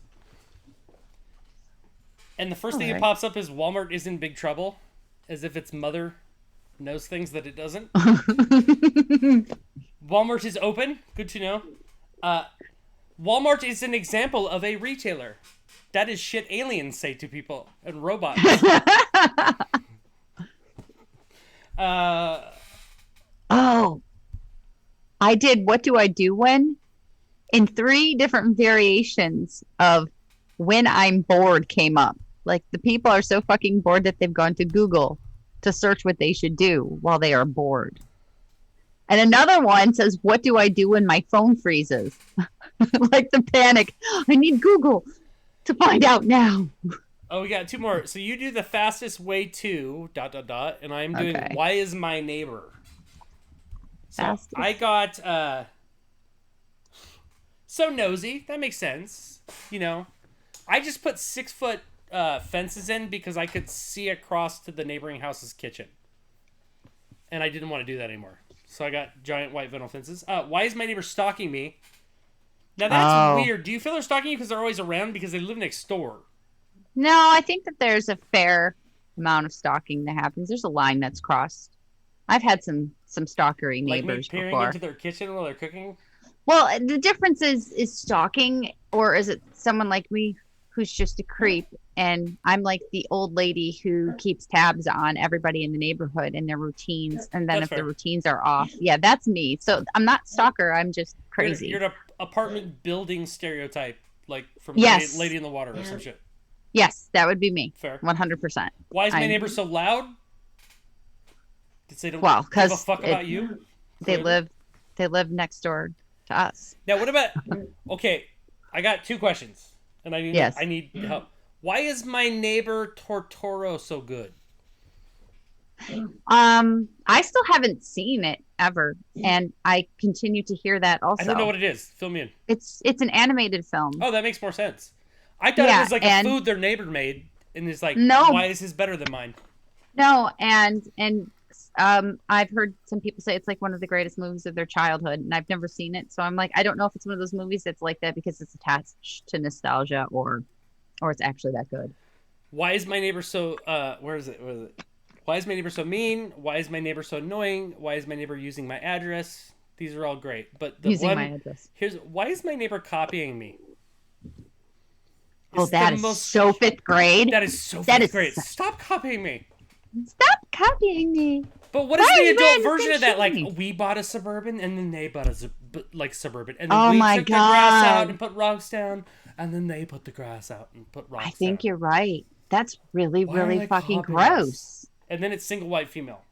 and the first thing that pops up is Walmart is in big trouble, as if its mother knows things that it doesn't. Walmart is open. Good to know. Walmart is an example of a retailer. That is shit aliens say to people and robots. I did what do I do when? In 3 different variations of when I'm bored came up. Like, the people are so fucking bored that they've gone to Google to search what they should do while they are bored. And another one says, what do I do when my phone freezes? Like the panic. I need Google to find out now. Oh, we got 2 more. So you do the fastest way to ... and I'm doing why is my neighbor? So fastest. I got so nosy. That makes sense. You know, I just put 6-foot fences in because I could see across to the neighboring house's kitchen, and I didn't want to do that anymore. So I got giant white vinyl fences. Why is my neighbor stalking me? Now that's weird. Do you feel they're stalking you because they're always around because they live next door? No, I think that there's a fair amount of stalking that happens. There's a line that's crossed. I've had some stalkery neighbors like me peering into their kitchen while they're cooking? Well, the difference is stalking, or is it someone like me who's just a creep, and I'm like the old lady who keeps tabs on everybody in the neighborhood and their routines, and then if the routines are off, that's me. So I'm not stalker, I'm just crazy. You're an apartment building stereotype, like from Lady in the Water or some shit. Yes, that would be me. Fair. 100%. Why is my neighbor so loud? Did they don't give a fuck about you? They live next door to us. Now, what about... Okay, I got 2 questions, and I need help. Why is My Neighbor Totoro so good? I still haven't seen it ever, and I continue to hear that also. I don't know what it is. Fill me in. It's an animated film. Oh, that makes more sense. I thought it was like a food their neighbor made, and it's like, no, why is his better than mine? No, and I've heard some people say it's like one of the greatest movies of their childhood, and I've never seen it, so I'm like, I don't know if it's one of those movies that's like that because it's attached to nostalgia, or it's actually that good. Why is my neighbor so? Where is it? Why is my neighbor so mean? Why is my neighbor so annoying? Why is my neighbor using my address? These are all great, but the using one my address. Here's why is my neighbor copying me? Oh, that is so fifth grade. That is so fifth grade. Stop copying me. Stop copying me. But what is the adult version of that? Like, we bought a Suburban, and then they bought a Suburban, and then we took the grass out and put rocks down, and then they put the grass out and put rocks down. I think you're right. That's really, really fucking gross. And then it's single white female.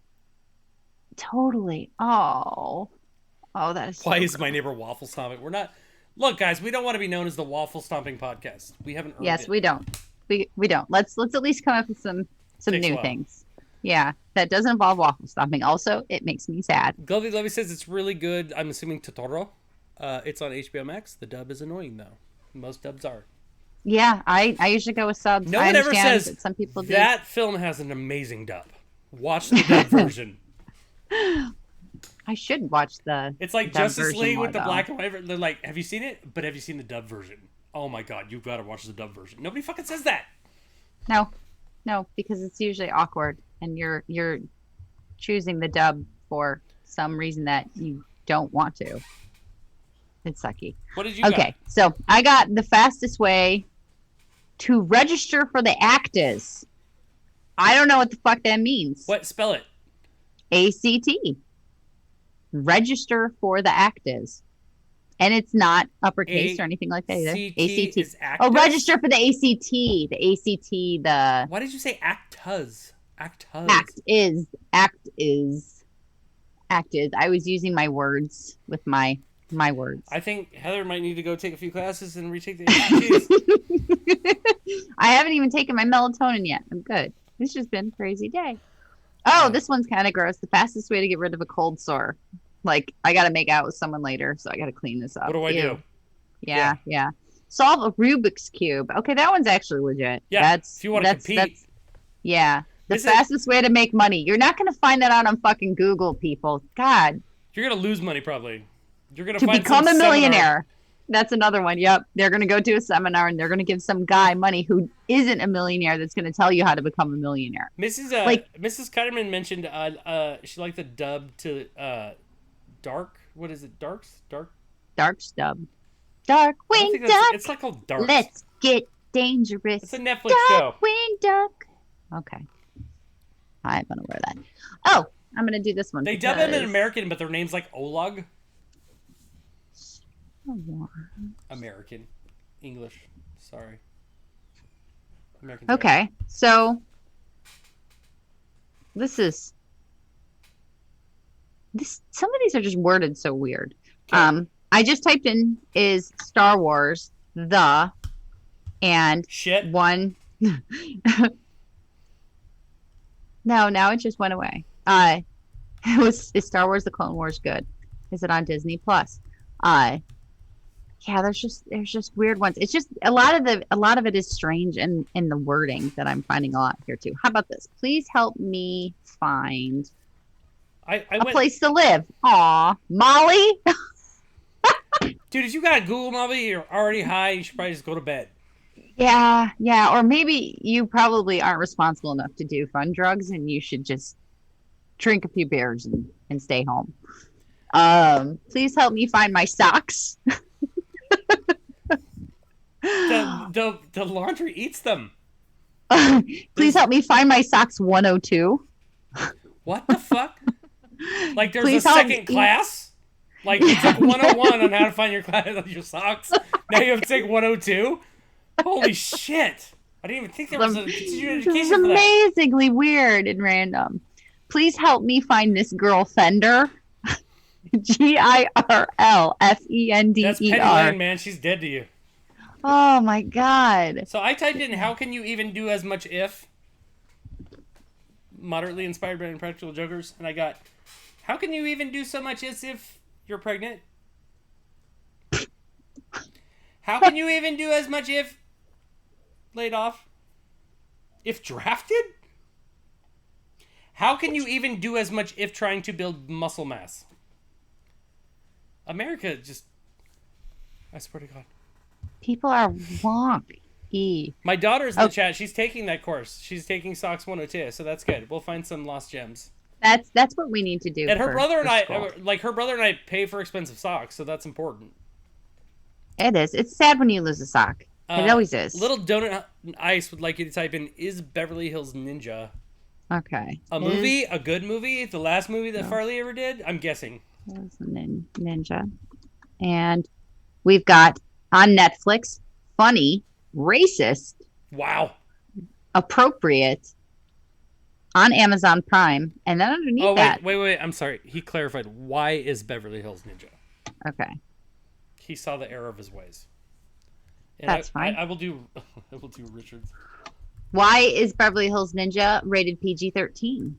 Totally. Oh, that is. Why is my neighbor waffle stomping? We're not. Look, guys, we don't want to be known as the waffle stomping podcast. We haven't. Yes, we don't. We don't. Let's at least come up with some new things. Yeah, that does involve waffle stomping. Also, it makes me sad. Gully Levy says it's really good. I'm assuming Totoro. It's on HBO Max. The dub is annoying though. Most dubs are. Yeah, I usually go with subs. No one ever says that some people do. That film has an amazing dub. Watch the dub version. I should watch the. It's like Justice League with the black and white. They're like, have you seen it? But have you seen the dub version? Oh my god, you've got to watch the dub version. Nobody fucking says that. No, because it's usually awkward, and you're choosing the dub for some reason that you don't want to. It's sucky. What did you got? Okay, so I got the fastest way to register for the ACTAs. I don't know what the fuck that means. What? Spell it. ACT. Register for the ACTAs. And it's not uppercase or anything like that either. ACT. Oh, register for the ACT. The ACT, Why did you say ACTAs? ACTAs. Act is. I was using my words with my words. I think Heather might need to go take a few classes and retake the ACTs. I haven't even taken my melatonin yet. I'm good. It's just been a crazy day. Oh, this one's kind of gross. The fastest way to get rid of a cold sore. Like, I got to make out with someone later, so I got to clean this up. What do I do? Yeah. Solve a Rubik's Cube. Okay, that one's actually legit. Yeah, if you want to compete. The fastest way to make money. You're not going to find that out on fucking Google, people. God. You're going to lose money, probably. You're going to become a millionaire. That's another one. Yep. They're going to go to a seminar, and they're going to give some guy money who isn't a millionaire that's going to tell you how to become a millionaire. Mrs. Kutterman mentioned she liked the dub to Dark. What is it? Dark dub. Darkwing Duck. It's not called Dark. Let's get dangerous. It's a Netflix show. Darkwing Duck. Okay. I'm going to wear that. Oh, I'm going to do this one. They dub them in American, but their name's like Olag. American. English. Sorry. American. Okay. So some of these are just worded so weird. Okay. I just typed in is Star Wars and shit one. No, now it just went away. Is Star Wars The Clone Wars good? Is it on Disney Plus? Yeah, there's just weird ones. It's just a lot of it is strange in the wording that I'm finding a lot here too. How about this? Please help me find a place to live. Aw, Molly. Dude, if you got Google Molly, you're already high. You should probably just go to bed. Yeah. Or maybe you probably aren't responsible enough to do fun drugs, and you should just drink a few beers and stay home. Please help me find my socks. The laundry eats them. Please help me find my socks 102. What the fuck? Like there's a second class? Like you took 101 on how to find your socks. Now you have to take 102? Holy shit. I didn't even think there was a continuing education This is amazingly weird and random. Please help me find this girl Fender. GIRLFENDER. That's Penny Lane, man. She's dead to you. Oh my god. So I typed in, how can you even do as much if? Moderately inspired by Impractical Jokers. And I got, how can you even do so much as if you're pregnant? How can you even do as much if laid off? If drafted? How can you even do as much if trying to build muscle mass? America just... I swear to God. People are wonky. My daughter's in the chat. She's taking that course. She's taking SOX 102, so that's good. We'll find some lost gems. That's what we need to do. And her brother and I, school. her brother and I pay for expensive socks, so that's important. It is. It's sad when you lose a sock. It always is. Little Donut Ice would like you to type in, is Beverly Hills Ninja Okay. a movie? A good movie? The last movie that Farley ever did? I'm guessing. Ninja. And we've got on Netflix, funny, racist, Wow. appropriate, on Amazon Prime, and then underneath that. Wait. I'm sorry. He clarified. Why is Beverly Hills Ninja? Okay. He saw the error of his ways. And That's fine. I will do Richard's. Why is Beverly Hills Ninja rated PG-13?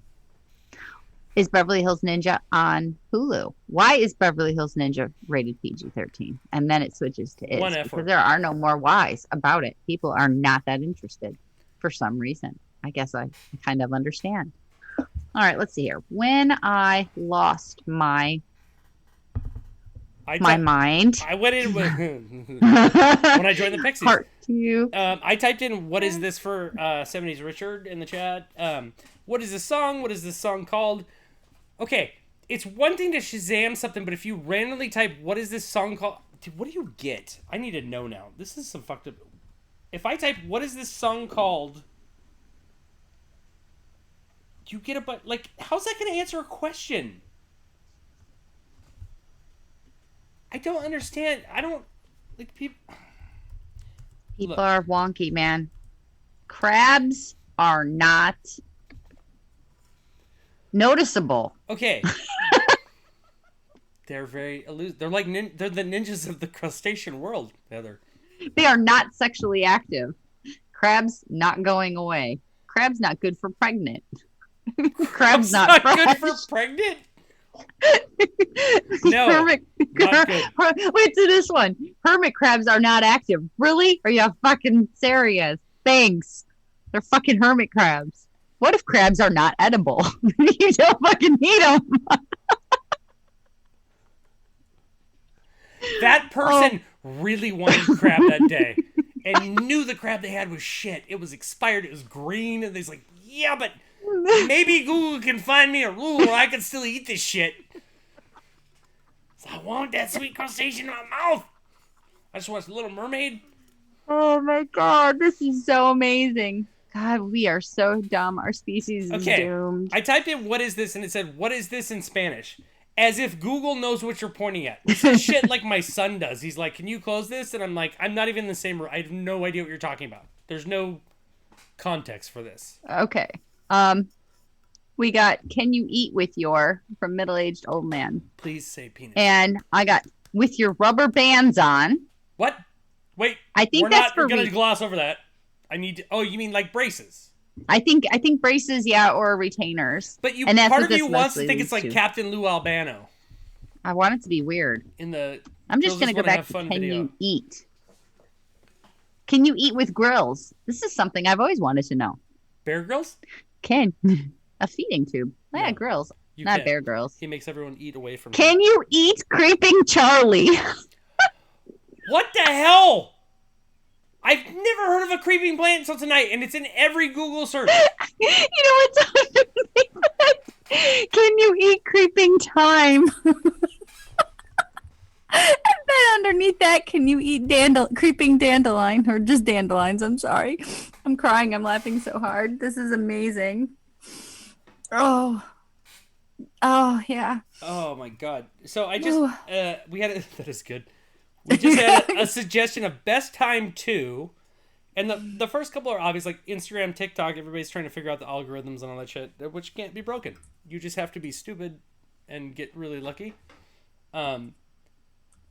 Is Beverly Hills Ninja on Hulu? Why is Beverly Hills Ninja rated PG-13? And then it switches to One is F because word. there are no more whys about it. People are not that interested for some reason. I guess I kind of understand. All right, let's see here. When I lost my mind. I went in with when I joined the Pixies. Part 2. I typed in, what is this for 70s Richard in the chat. What is this song? What is this song called? Okay, it's one thing to Shazam something, but if you randomly type, what is this song called? Dude, what do you get? I need to know now. This is some fucked up. If I type, what is this song called? You get a but like, how's that going to answer a question? I don't understand. I don't like people. People are wonky, man. Crabs are not noticeable. Okay. They're very elusive. They're like they're the ninjas of the crustacean world, Heather. They are not sexually active. Crabs not going away. Crabs not good for pregnant. Crabs not good for pregnant. No, Hermit, not good. Wait to this one. Hermit crabs are not active. Really? Are you fucking serious? Thanks. They're fucking hermit crabs. What if crabs are not edible? You don't fucking need them. That person really wanted crab that day and knew the crab they had was shit. It was expired. It was green. And they's like, yeah, but maybe Google can find me a rule where I can still eat this shit. So I want that sweet crustacean in my mouth. I just watched Little Mermaid. Oh my god, this is so amazing. God, we are so dumb. Our species is doomed. I typed in, what is this? And it said, what is this in Spanish? As if Google knows what you're pointing at. This is shit like my son does. He's like, can you close this? And I'm like, I'm not even in the same room. I have no idea what you're talking about. There's no context for this. Okay. We got Can You Eat With Your from Middle-Aged Old Man. Please say penis. And I got With Your Rubber Bands On. What? Wait. I think that's we're going to gloss over that. I need to, oh, you mean like braces? I think braces, yeah, or retainers. But you, and that's part what of you this wants to mostly think it's like leads to. Captain Lou Albano. I want it to be weird. I'm just going to go back to Can video. You Eat? Can you eat with grills? This is something I've always wanted to know. Bear Grylls? Can. A feeding tube. Yeah, No, grills. you Not can't. Bear Grylls. He makes everyone eat away from him. Can you eat Creeping Charlie? What the hell? I've never heard of a creeping plant until tonight, and it's in every Google search. You know what's underneath that? Can you eat creeping time? And then underneath that, can you eat creeping dandelion? Or just dandelions, I'm sorry. I'm crying, I'm laughing so hard. This is amazing. Oh, yeah. Oh my god. So I just, we had a, that is good. We just had a suggestion of best time to, and the first couple are obvious, like Instagram, TikTok, everybody's trying to figure out the algorithms and all that shit, which can't be broken. You just have to be stupid and get really lucky.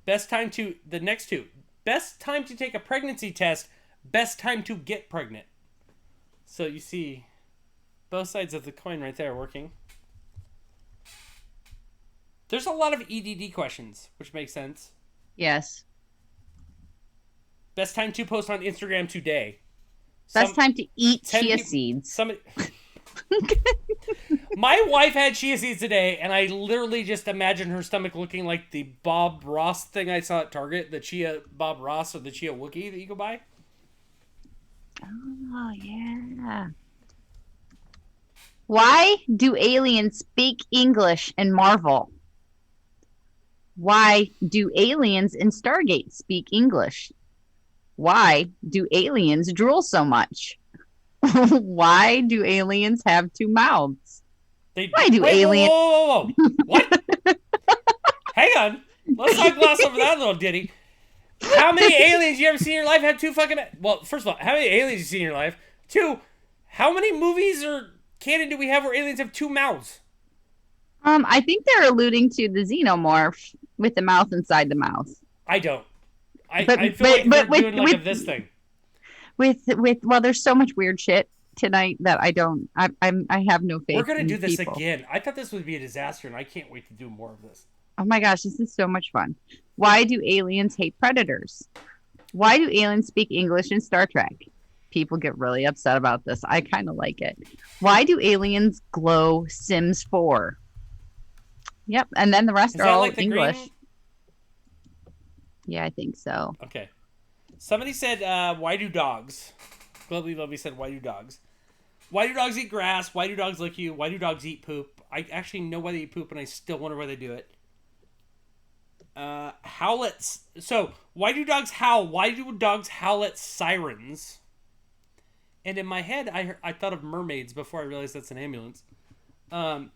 Best time to, the next two, best time to take a pregnancy test, best time to get pregnant. So you see both sides of the coin right there working. There's a lot of EDD questions, which makes sense. Yes. Best time to post on Instagram today. Best time to eat 10 chia people- seeds. My wife had chia seeds today, and I literally just imagine her stomach looking like the Bob Ross thing I saw at Target, the chia Bob Ross or the chia Wookie that you go buy. Oh, yeah. Why do aliens speak English in Marvel? Why do aliens in Stargate speak English? Why do aliens drool so much? Why do aliens have two mouths? Why do aliens... Whoa. What? Hang on. Let's not gloss over that little ditty. How many aliens you ever seen in your life have two fucking... Well, first of all, how many aliens you seen in your life? Two, how many movies or canon do we have where aliens have two mouths? I think they're alluding to the xenomorph with the mouth inside the mouth. I don't. I feel like they're doing like this thing. Well, there's so much weird shit tonight that I have no faith. We're gonna do this people. again. I thought this would be a disaster, and I can't wait to do more of this. Oh my gosh, this is so much fun. Why do aliens hate predators? Why do aliens speak English in Star Trek? People get really upset about this. I kind of like it. Why do aliens glow Sims 4? Yep, and then the rest are all like the English. Green? Yeah, I think so. Okay. Somebody said, why do dogs? Globally Lovely said, why do dogs? Why do dogs eat grass? Why do dogs lick you? Why do dogs eat poop? I actually know why they eat poop, and I still wonder why they do it. Howlets. So, why do dogs howl? Why do dogs howl at sirens? And in my head, I thought of mermaids before I realized that's an ambulance. Why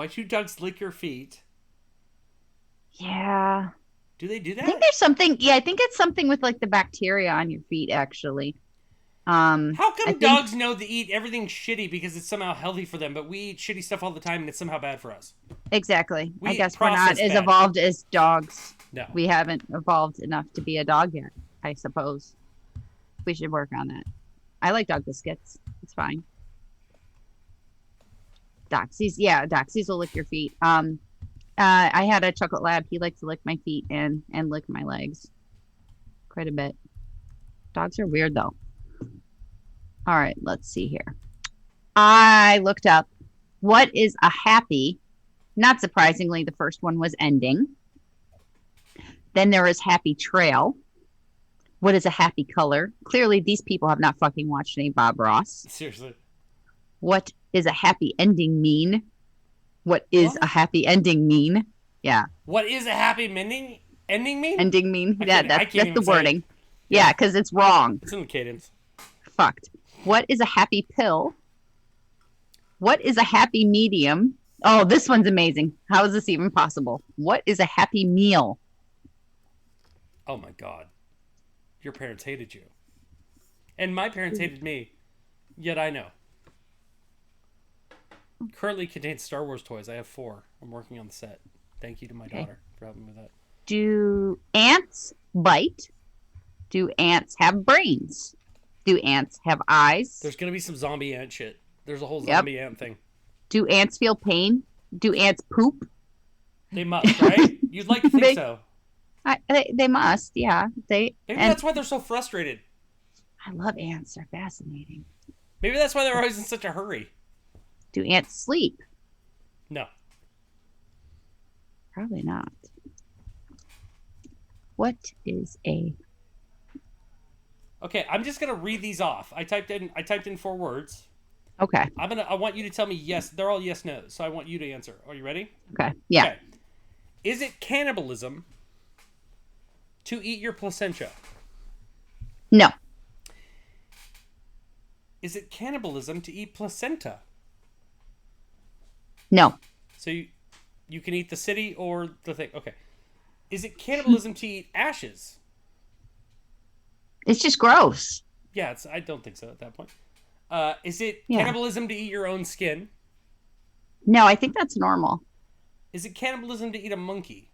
do dogs lick your feet? Yeah. Do they do that? I think there's something. Yeah, I think it's something with like the bacteria on your feet, actually. How come dogs know to eat everything shitty because it's somehow healthy for them, but we eat shitty stuff all the time and it's somehow bad for us? Exactly. We I guess we're not process as bad. evolved as dogs. No. We haven't evolved enough to be a dog yet, I suppose. We should work on that. I like dog biscuits. It's fine. Doxies. Yeah, Doxies will lick your feet. I had a chocolate lab. He likes to lick my feet and lick my legs quite a bit. Dogs are weird, though. All right, let's see here. I looked up what is a happy, not surprisingly, the first one was ending. Then there is happy trail. What is a happy color? Clearly, these people have not fucking watched any Bob Ross. Seriously. What is a happy ending mean? What is a happy ending mean? Yeah. What is a happy ending mean? Ending mean? I Yeah, can't that's even the say wording. it. Yeah, because it's wrong. It's in the cadence. Fucked. What is a happy pill? What is a happy medium? Oh, this one's amazing. How is this even possible? What is a happy meal? Oh my god. Your parents hated you. And my parents hated me. Yet I know. Currently contains Star Wars toys. I have 4. I'm working on the set. Thank you to my daughter for helping me with that. Do ants bite? Do ants have brains? Do ants have eyes? There's going to be some zombie ant shit. There's a whole zombie ant thing. Do ants feel pain? Do ants poop? They must, right? You'd like to think so. They must, yeah. Maybe that's why they're so frustrated. I love ants. They're fascinating. Maybe that's why they're always in such a hurry. Do ants sleep? No. Probably not. What is a... Okay, I'm just gonna read these off. I typed in 4 words. Okay. I want you to tell me yes. They're all yes, no. So I want you to answer. Are you ready? Okay. Yeah. Okay. Is it cannibalism to eat your placenta? No. Is it cannibalism to eat placenta? No. So you can eat the city or the thing. Okay. Is it cannibalism to eat ashes? It's just gross. Yeah, I don't think so at that point. Is it cannibalism to eat your own skin? No, I think that's normal. Is it cannibalism to eat a monkey?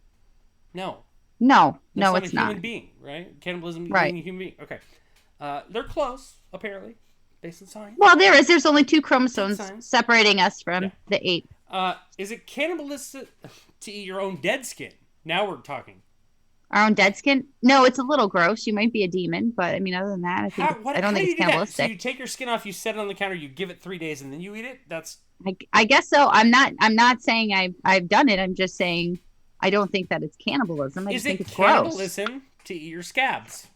No. No, That's no, it's a not. human being, right? Cannibalism Right. being a human being. Okay. They're close, apparently, based on science. Well, there's only 2 chromosomes Science. separating us from Yeah. the ape. Is it cannibalistic to eat your own dead skin? Now we're talking. Our own dead skin? No, it's a little gross. You might be a demon, but I mean, other than that, I don't How think do you it's do that? So cannibalistic. you take your skin off, you set it on the counter, you give it 3 days, and then you eat it? That's I guess so. I'm not saying I've done it. I'm just saying I don't think that it's cannibalism. I Is just think it it's gross. cannibalism to eat your scabs?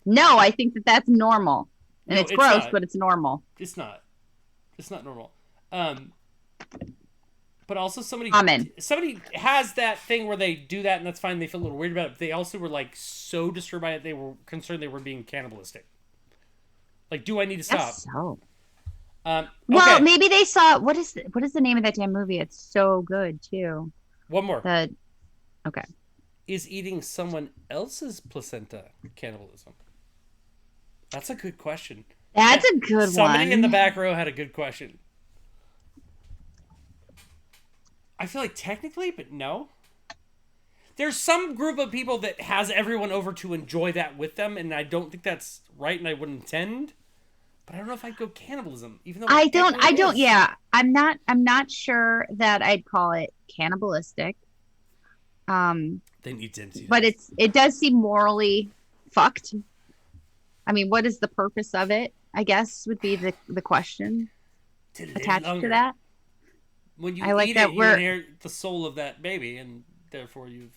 No, I think that that's normal, and No, it's it's gross, not. but it's normal. It's not. It's not normal. But also somebody Common. has that thing where they do that and that's fine. They feel a little weird about it. But they also were like so disturbed by it. They were concerned they were being cannibalistic. Like, do I need to stop? That's so. Okay. Well, maybe they saw what is the name of that damn movie? It's so good too. One more. Okay. Is eating someone else's placenta cannibalism? That's a good question. That's a good one. Somebody in the back row had a good question. I feel like technically, but no. There's some group of people that has everyone over to enjoy that with them, and I don't think that's right, and I wouldn't intend. But I don't know if I'd go cannibalism, even though I it don't. technically is. Yeah, I'm not sure that I'd call it cannibalistic. They need to see But that. it does seem morally fucked. I mean, what is the purpose of it? I guess would be the question To live attached longer. to that. When you I like eat that it, you we're- inherit the soul of that baby, and therefore you've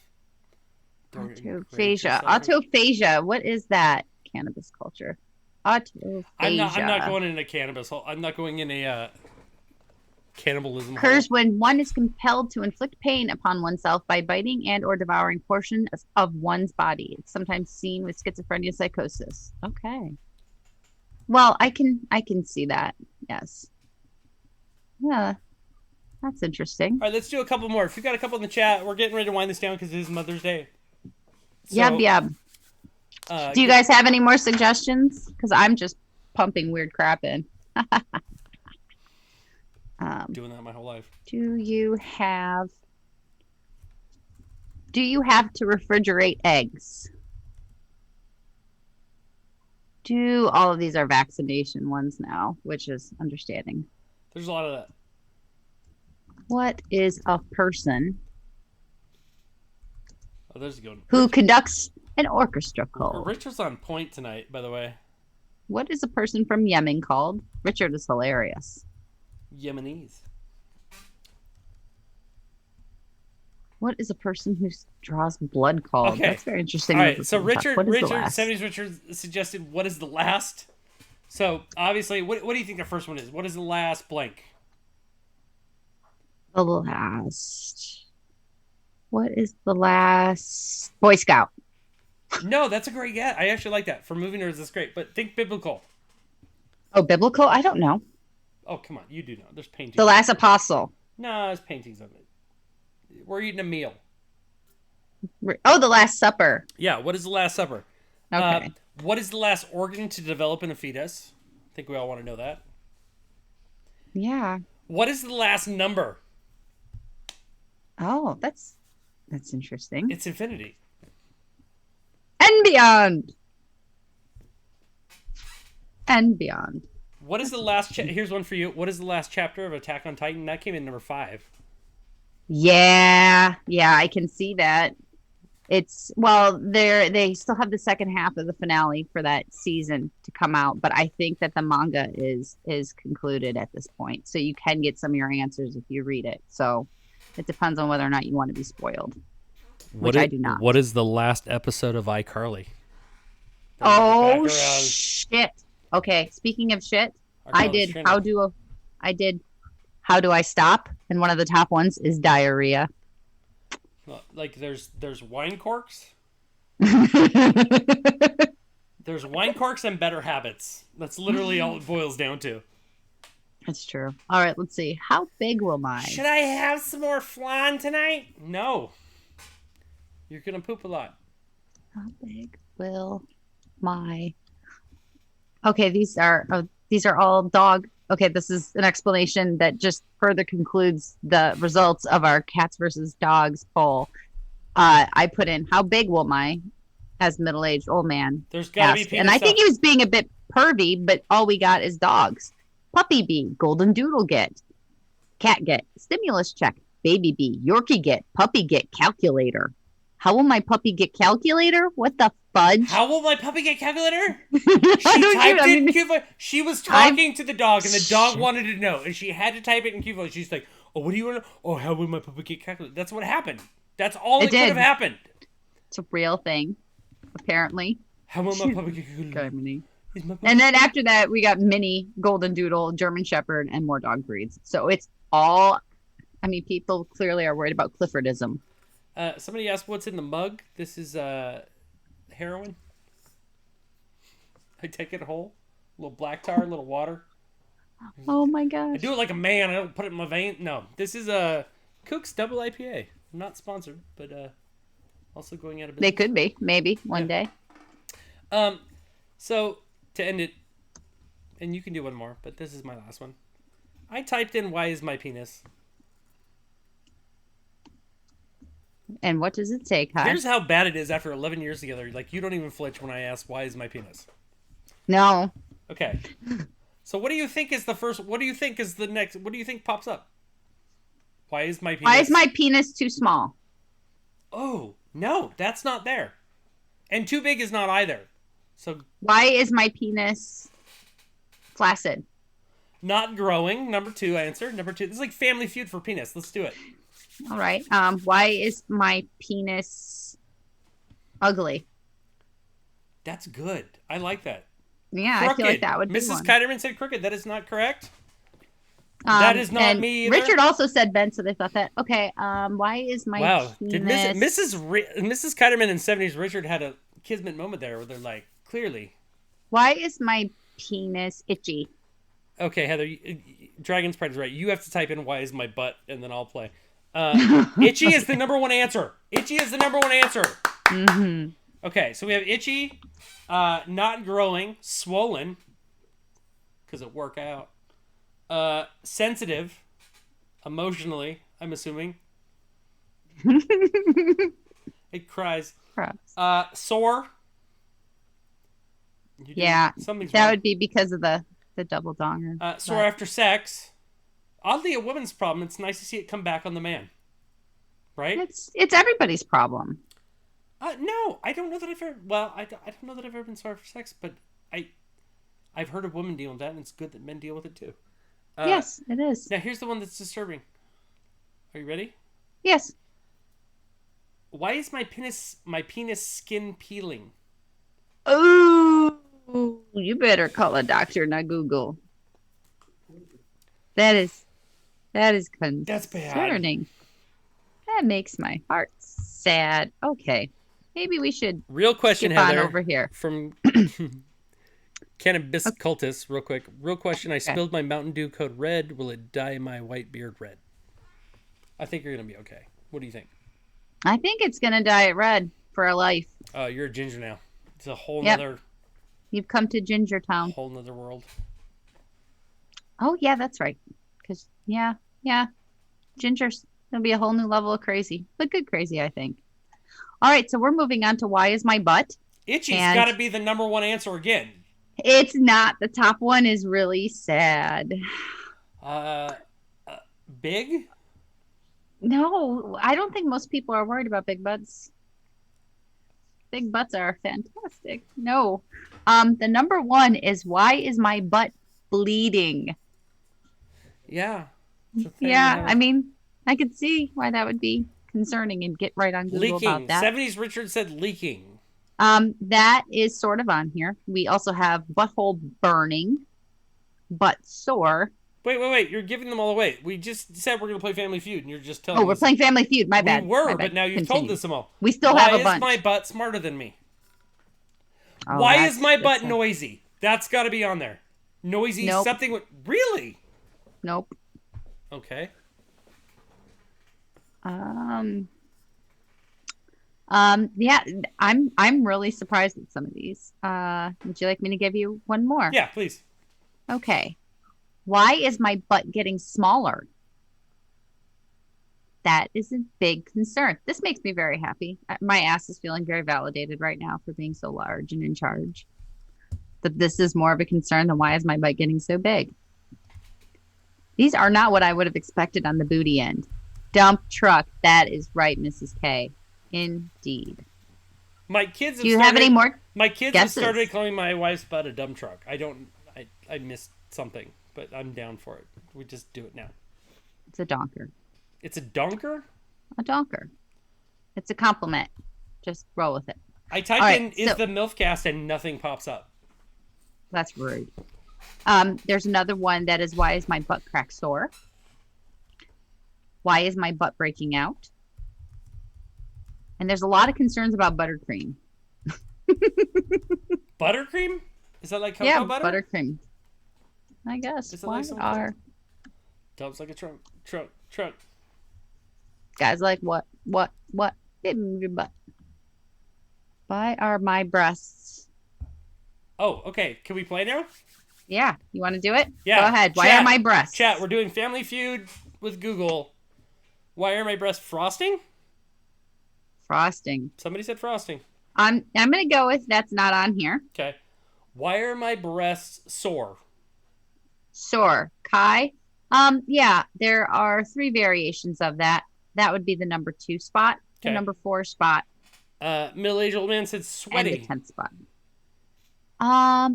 Autophagia. Autophagia. What is that? Cannabis culture. Autophagia. I'm not going in a cannabis hole. I'm not going in a cannibalism hole. Occurs when one is compelled to inflict pain upon oneself by biting and or devouring portions of one's body. It's sometimes seen with schizophrenia psychosis. Okay. Well, I can see that. Yes. Yeah. That's interesting. All right, let's do a couple more. If you got a couple in the chat, we're getting ready to wind this down because it is Mother's Day. So, Yep. Do you guys have any more suggestions? Because I'm just pumping weird crap in. doing that my whole life. Do you have to refrigerate eggs? All of these are vaccination ones now, which is understanding. There's a lot of that. What is a person Oh, there's a good one. who conducts an orchestra called? Richard's on point tonight, by the way. What is a person from Yemen called? Richard is hilarious. Yemenis. What is a person who draws blood called? Okay. That's very interesting. All right, so Richard, What is the last? 70s Richard suggested, what is the last? So, obviously, what do you think the first one is? What is the last blank? The last. What is the last? Boy Scout. No, that's a great guess. I actually like that. For movie nerds, that's great. But think biblical. Oh, biblical? I don't know. Oh, come on. You do know. There's paintings. The last apostle. No, there's paintings of it. We're eating a meal. Oh, the Last Supper. Yeah, what is the Last Supper? Okay. What is the last organ to develop in a fetus? I think we all want to know that. Yeah. What is the last number? Oh, that's interesting. It's infinity. And beyond. And beyond. What is the last... Here's one for you. What is the last chapter of Attack on Titan? That came in number 5. Yeah, I can see that. They still have the second half of the finale for that season to come out, but I think that the manga is concluded at this point. So you can get some of your answers if you read it. So it depends on whether or not you want to be spoiled. Which I do not. What is the last episode of iCarly? Oh shit. Okay, speaking of shit, I did How Do I Stop? And one of the top ones is diarrhea. Like there's wine corks. There's wine corks and better habits. That's literally all it boils down to. That's true. All right, let's see. How big will my... Should I have some more flan tonight? No. You're going to poop a lot. How big will my... Okay, these are all dog... Okay, this is an explanation that just further concludes the results of our cats versus dogs poll. I put in how big will my as middle-aged old man There's gotta be ask. penis And I think stuff. he was being a bit pervy, but all we got is dogs. Puppy bee, golden doodle get, cat get, stimulus check, baby bee, Yorkie get, puppy get, calculator. How will my puppy get calculator? What the fudge? How will my puppy get calculator? I She don't typed even- I it in mean, Q-Voice. She was talking to the dog, and the dog wanted to know, and she had to type it in Q-Voice. She's like, "Oh, what do you want to? Oh, how will my puppy get calculator?" That's what happened. That's all It it could have did. happened. It's a real thing, apparently. How will my puppy get calculator? Germany. Is my puppy- And then after that, we got mini, golden doodle, German shepherd, and more dog breeds. So it's all. I mean, people clearly are worried about Cliffordism. Somebody asked what's in the mug. This is heroin. I take it whole. A little black tar, a little water. Oh my I gosh! do it like a man. I don't put it in my vein. No, this is a Cook's Double IPA. I'm not sponsored, but also going out of business. They could be, maybe one day. So to end it, and you can do one more, but this is my last one. I typed in "Why is my penis?" And what does it say, Kai? Here's how bad it is after 11 years together. Like, you don't even flinch when I ask, "Why is my penis?" No, Okay. So what do you think is the first? What do you think is the next? What do you think pops up? Why is my penis? why is my penis too small? Oh no, that's not there. And too big is not either. So Why is my penis flaccid? not growing. Number 2 answer. Number 2. This is like Family Feud for penis. Let's do it. All right. Why is my penis ugly? That's good. I like that. Yeah, Crooked. I feel like that would be Mrs. one. Keiderman said crooked. That is not correct. That is not and me either. Richard also said Ben, so they thought that. Okay. Why is my Wow. penis? Did Mrs. Keiderman in 70s Richard had a kismet moment there where they're like, clearly. Why is my penis itchy? Okay, Heather, Dragon's Pride is right. You have to type in "Why is my butt?" and then I'll play. Itchy is the number 1 answer. Itchy is the number 1 answer. Mm-hmm. Okay, so we have itchy, not growing, swollen, because it work out, sensitive, emotionally, I'm assuming. It cries. Perhaps. Sore. Yeah, Something's that wrong. would be because of the double donger. Sore after sex. Oddly, a woman's problem. It's nice to see it come back on the man. Right? It's everybody's problem. No, I don't know that I've ever. Well, I don't know that I've ever been sore after sex, but I've heard of women dealing with that, and it's good that men deal with it too. Yes, it is. Now here's the one that's disturbing. Are you ready? Yes. Why is my penis skin peeling? Oh, you better call a doctor, not Google. That is concerning. That's bad. That makes my heart sad. Okay, maybe we should Real question, skip on Heather. over here. From Cannabis Cultist, real quick. Real question. I spilled my Mountain Dew code red. Will it dye my white beard red? I think you're going to be okay. What do you think? I think it's gonna dye it red for a life. Oh, you're a ginger now. It's a whole Yep. nother You've come to Ginger Town. world. Oh yeah, that's right. Because yeah, Ginger's gonna be a whole new level of crazy, but good crazy, I think. All right, so we're moving on to why is my butt? Itchy's And- got to be the number 1 answer again. It's not. The top one is really sad. Big? No, I don't think most people are worried about big butts. Big butts are fantastic. No. The number 1 is why is my butt bleeding? Yeah. It's a thing, Yeah, I mean, I could see why that would be concerning and get right on Google leaking. about that. 70s Richard said leaking. That is sort of on here. We also have butthole burning, butt sore. Wait. You're giving them all away. We just said we're going to play Family Feud, and you're just telling Oh, we're us. playing Family Feud. My bad. We were, My bad. but now you've Continue. told us them all. We still Why have a is bunch. my butt smarter than me? Oh, Why that's- is my butt that's a- noisy? That's got to be on there. Noisy Nope. something with... Really? Nope. Okay. Yeah, I'm really surprised at some of these. Would you like me to give you one more? Yeah, please. Okay. Why is my butt getting smaller? that is a big concern. This makes me very happy. My ass is feeling very validated right now for being so large and in charge. That this is more of a concern than why is my butt getting so big. These are not what I would have expected on the booty end. Dump truck. That is right, Mrs. K. Indeed. My kids have Do you have any more My kids guesses? have started calling my wife's butt a dump truck. I missed something, but I'm down for it. We just do it now. It's a donker. It's a donker? A donker. It's a compliment. Just roll with it. I type All in right, is the MILFcast and nothing pops up. That's rude. There's another one that is why is my butt crack sore? Why is my butt breaking out? And there's a lot of concerns about buttercream. Buttercream? Is that like cocoa butter? Buttercream. I guess. Is it Why like some are dumps like a trunk. guys like what? Get in your butt. Why are my breasts? Oh, okay. Can we play now? Yeah, you want to do it? Yeah. Go ahead. Why Chat. are my breasts? Chat, we're doing Family Feud with Google. Why are my breasts frosting? Frosting. Somebody said frosting. I'm gonna go with that's not on here. Okay. Why are my breasts sore? Sore. Kai. Yeah, there are 3 variations of that. That would be the number 2 spot, the Okay. number 4 spot, Middle-aged old man said and sweaty. the 10th spot.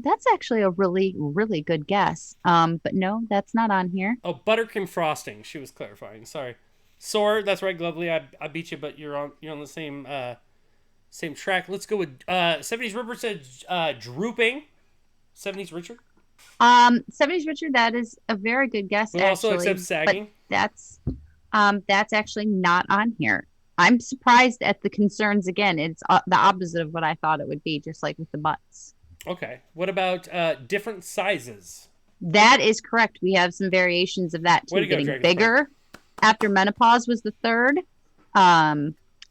That's actually a really, really good guess. But no, that's not on here. Oh, buttercream frosting. She was clarifying. Sorry. Sore. That's right, Glovely. I beat you, but you're on the same track. Let's go with 70s Ripper said drooping. 70s Richard. 70s Richard, that is a very good guess. We'll also actually, accept sagging. but that's actually not on here. I'm surprised at the concerns again. It's the opposite of what I thought it would be, just like with the butts. Okay. What about different sizes? That is correct. We have some variations of that Way too. to go, Getting Dragon's bigger after menopause was the 3rd.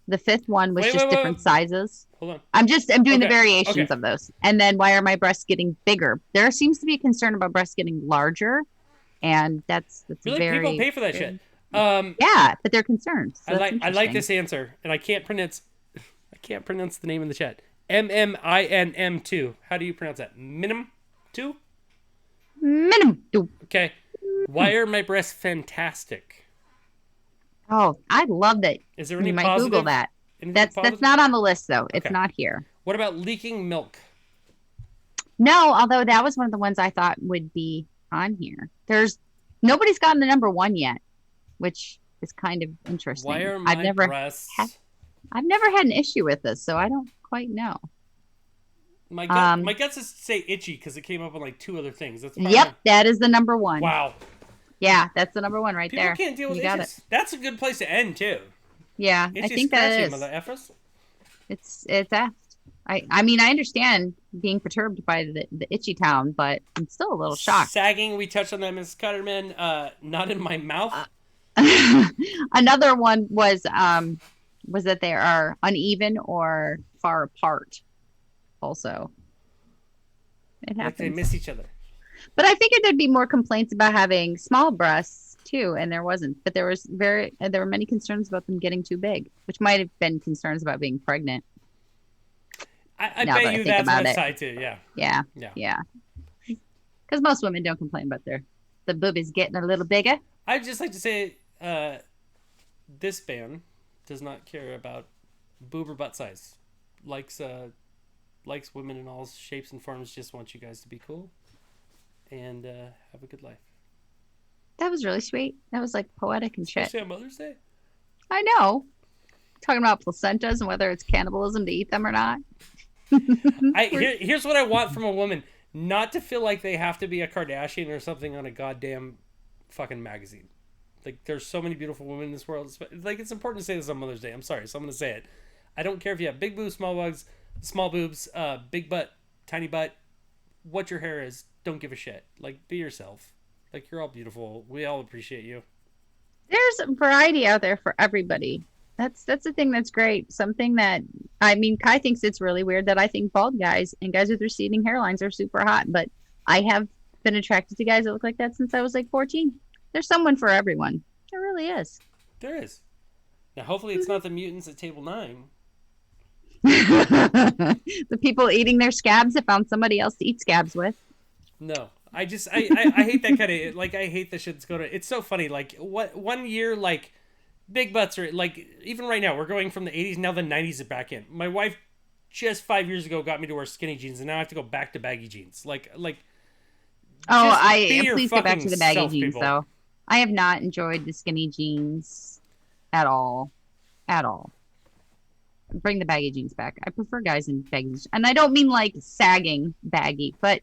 The 5th one was just different sizes. Hold on. I'm doing the Okay, variations okay. of those. And then why are my breasts getting bigger? There seems to be a concern about breasts getting larger, and that's Really, very people pay for that shit. Yeah, but they're concerned. So I that's like interesting. this answer, and I can't pronounce the name in the chat. MMINM2. How do you pronounce that? Minim 2? Minimum. Okay. Why are my breasts fantastic? Oh, I love that. Is there any You might positive? Google that. Anything That's positive? not on the list though. It's Okay. not here. What about leaking milk? No, although that was one of the ones I thought would be on here. Nobody's gotten the number 1 yet, which is kind of interesting. Why are my breasts? I've never had an issue with this, so I don't quite know. My gut says to say itchy because it came up on like 2 other things. That's probably Yep, that is the number 1. Wow. Yeah, that's the number 1 right People there. can't deal with You got itches. That's a good place to end too. Yeah, I think that is. Mother effers. It's aft. I mean, I understand being perturbed by the itchy town, but I'm still a little shocked. Sagging, we touched on that, Ms. Cutterman. Not in my mouth. Another one was that they are uneven or far apart. Also, it Like happens. they miss each other. But I figured there'd be more complaints about having small breasts too, and there wasn't. But there were many concerns about them getting too big, which might have been concerns about being pregnant. I Now that bet I you think that's about one it. side too. Yeah. Yeah. Because most women don't complain about the boobies getting a little bigger. I'd just like to say, this band does not care about boob or butt size. Likes women in all shapes and forms. Just wants you guys to be cool and have a good life. That was really sweet. That was like poetic and shit. Especially on Mother's Day. I know. Talking about placentas and whether it's cannibalism to eat them or not. Here's what I want from a woman: not to feel like they have to be a Kardashian or something on a goddamn fucking magazine. Like, there's so many beautiful women in this world. Like, it's important to say this on Mother's Day. I'm sorry, so I'm gonna say it. I don't care if you have big boobs, small boobs, big butt, tiny butt, what your hair is. Don't give a shit. Like, be yourself. Like, you're all beautiful. We all appreciate you. There's a variety out there for everybody. That's the thing that's great. Something that, I mean, Kai thinks it's really weird that I think bald guys and guys with receding hairlines are super hot, but I have been attracted to guys that look like that since I was like 14. There's someone for everyone. There really is. There is. Now, hopefully, it's not the mutants at table 9. The people eating their scabs that found somebody else to eat scabs with. No, I hate that kind of like I hate the shit that's going on. It's so funny. Like what 1 year like big butts are like even right now we're going from the 80s now the 90s are back in. My wife just 5 years ago got me to wear skinny jeans and now I have to go back to baggy jeans. Like. Oh, please get back to the baggy jeans people. though. I have not enjoyed the skinny jeans at all. At all. Bring the baggy jeans back. I prefer guys in baggy jeans. And I don't mean like sagging baggy, but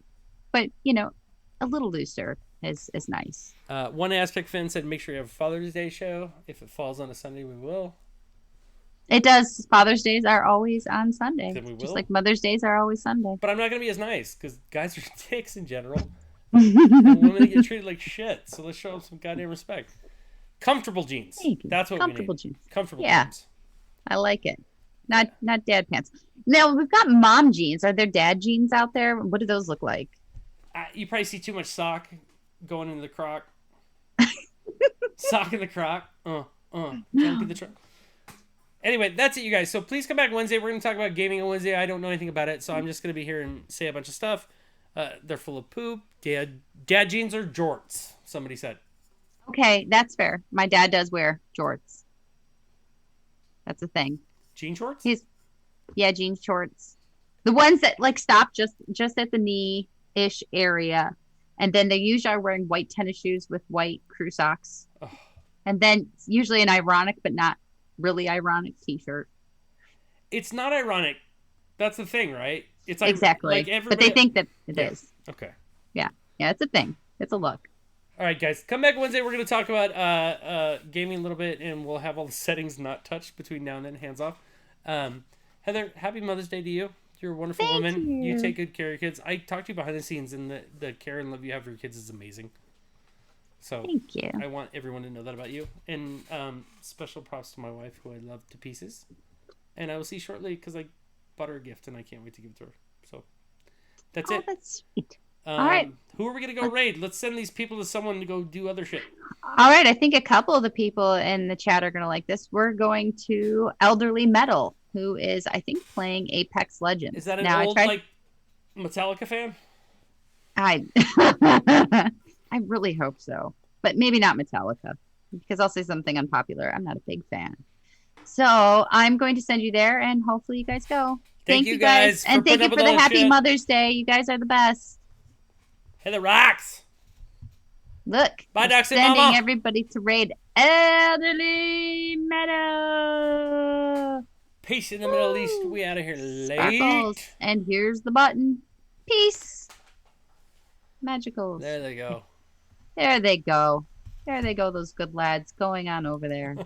you know, a little looser is nice. One aspect fan said make sure you have a Father's Day show. If it falls on a Sunday, we will. It does. Father's Days are always on Sunday. Then we will. Just like Mother's Days are always Sunday. But I'm not going to be as nice because guys are dicks in general. And women get treated like shit. So let's show them some goddamn respect. Comfortable jeans. That's what we need. Jeans. Comfortable Yeah. jeans. I like it. Not dad pants. Now we've got mom jeans. Are there dad jeans out there? What do those look like? You probably see too much sock going into the crock. Sock in the crock. Can't be the truck. Anyway, that's it, you guys. So please come back Wednesday. We're going to talk about gaming on Wednesday. I don't know anything about it, so I'm just going to be here and say a bunch of stuff. They're full of poop. Dad jeans are jorts, somebody said. Okay, that's fair. My dad does wear jorts. That's a thing. Jean shorts? Jean shorts. The ones that like stop just at the knee-ish area. And then they usually are wearing white tennis shoes with white crew socks. Oh. And then usually an ironic but not really ironic t-shirt. It's not ironic. That's the thing, right? It's exactly. Like everybody... But they think that it is. Okay. Yeah, it's a thing. It's a look. All right, guys. Come back Wednesday. We're going to talk about gaming a little bit, and we'll have all the settings not touched between now and then. Hands off. Heather, happy Mother's Day to you. You're a wonderful woman. You take good care of your kids. I talked to you behind the scenes, and the care and love you have for your kids is amazing. So thank you. I want everyone to know that about you. And special props to my wife, who I love to pieces. And I will see you shortly because I bought her a gift, and I can't wait to give it to her. So that's it. That's sweet. All right. Who are we going to go raid? Let's send these people to someone to go do other shit. All right. I think a couple of the people in the chat are going to like this. We're going to Elderly Metal, who is, I think, playing Apex Legends. Is that an old, like, Metallica fan? I really hope so. But maybe not Metallica, because I'll say something unpopular. I'm not a big fan. So I'm going to send you there, and hopefully you guys go. Thank you guys. And thank you for the happy Mother's Day. You guys are the best. Heather rocks. Look. Bye, Doc. Sending everybody to raid Elderly Meadow. Peace in the Middle East. We out of here late. Sparkles. And here's the button. Peace. Magicals. There they go. There they go. There they go, those good lads going on over there.